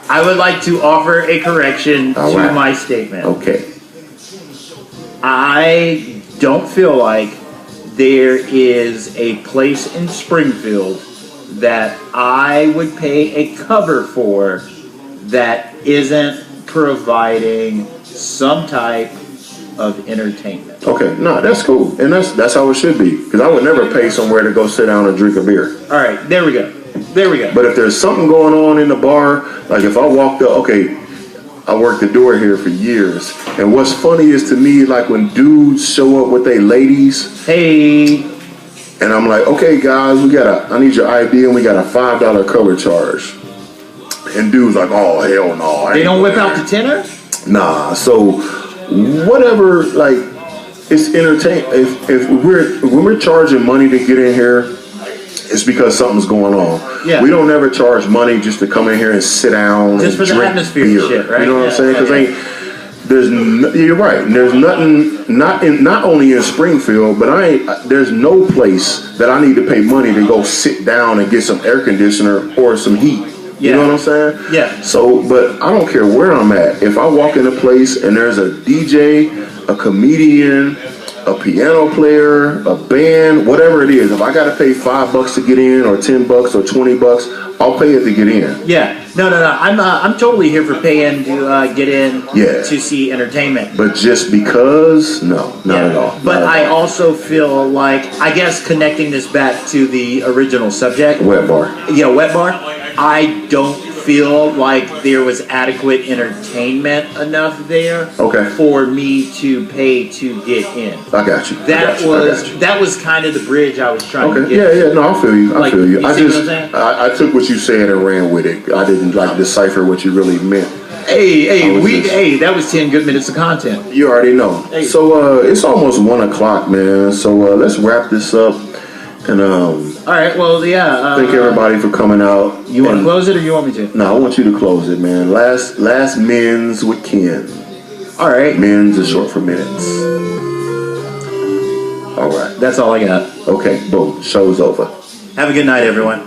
Speaker 2: I would like to offer a correction to my statement.
Speaker 1: Okay.
Speaker 2: I don't feel like there is a place in Springfield that I would pay a cover for that isn't providing some type of entertainment.
Speaker 1: Okay, no, that's cool, and that's how it should be. Because I would never pay somewhere to go sit down and drink a beer.
Speaker 2: All right, there we go.
Speaker 1: But if there's something going on in the bar, like if I walked up, I worked the door here for years, and what's funny is to me, like when dudes show up with their ladies,
Speaker 2: hey,
Speaker 1: and I'm like, okay, guys, I need your ID, and we got a $5 cover charge. And dudes like, oh hell no.
Speaker 2: They don't whip out the tenner?
Speaker 1: Nah. So whatever, like it's entertain. When we're charging money to get in here, it's because something's going on.
Speaker 2: Yeah.
Speaker 1: We don't ever charge money just to come in here and sit down
Speaker 2: just
Speaker 1: and
Speaker 2: for
Speaker 1: drink
Speaker 2: the atmosphere
Speaker 1: beer.
Speaker 2: Shit, right?
Speaker 1: You know what I'm saying? Because you're right. There's nothing, not only in Springfield, but there's no place that I need to pay money to go sit down and get some air conditioner or some heat. You know what I'm saying?
Speaker 2: Yeah.
Speaker 1: So, but I don't care where I'm at. If I walk in a place and there's a DJ a comedian, a piano player, a band, whatever it is. If I gotta pay $5 to get in, or $10 or $20, I'll pay it to get in.
Speaker 2: Yeah, no. I'm totally here for paying to get in
Speaker 1: Yeah.
Speaker 2: to see entertainment.
Speaker 1: But just because, no, not at all.
Speaker 2: But
Speaker 1: Not at
Speaker 2: I
Speaker 1: all.
Speaker 2: also feel like, I guess connecting this back to the original subject,
Speaker 1: Wet bar.
Speaker 2: Wet bar, I don't feel like there was adequate entertainment enough there
Speaker 1: Okay.
Speaker 2: for me to pay to get in.
Speaker 1: I got you.
Speaker 2: That was kind of the bridge I was trying to
Speaker 1: Okay.
Speaker 2: get.
Speaker 1: Yeah. No, I feel you. I
Speaker 2: Like,
Speaker 1: feel you.
Speaker 2: you
Speaker 1: I
Speaker 2: see what
Speaker 1: just,
Speaker 2: I'm saying?
Speaker 1: I took what you said and ran with it. I didn't decipher what you really meant.
Speaker 2: Hey, that was 10 good minutes of content.
Speaker 1: You already know.
Speaker 2: Hey.
Speaker 1: So it's almost 1:00, man. So let's wrap this up. And
Speaker 2: All right, well, yeah.
Speaker 1: thank everybody for coming out.
Speaker 2: You want to close it or you want me to?
Speaker 1: No, I want you to close it, man. Last men's with Ken.
Speaker 2: All right.
Speaker 1: Men's is short for minutes. All right.
Speaker 2: That's all I got.
Speaker 1: Okay, boom. Show's over.
Speaker 2: Have a good night, everyone.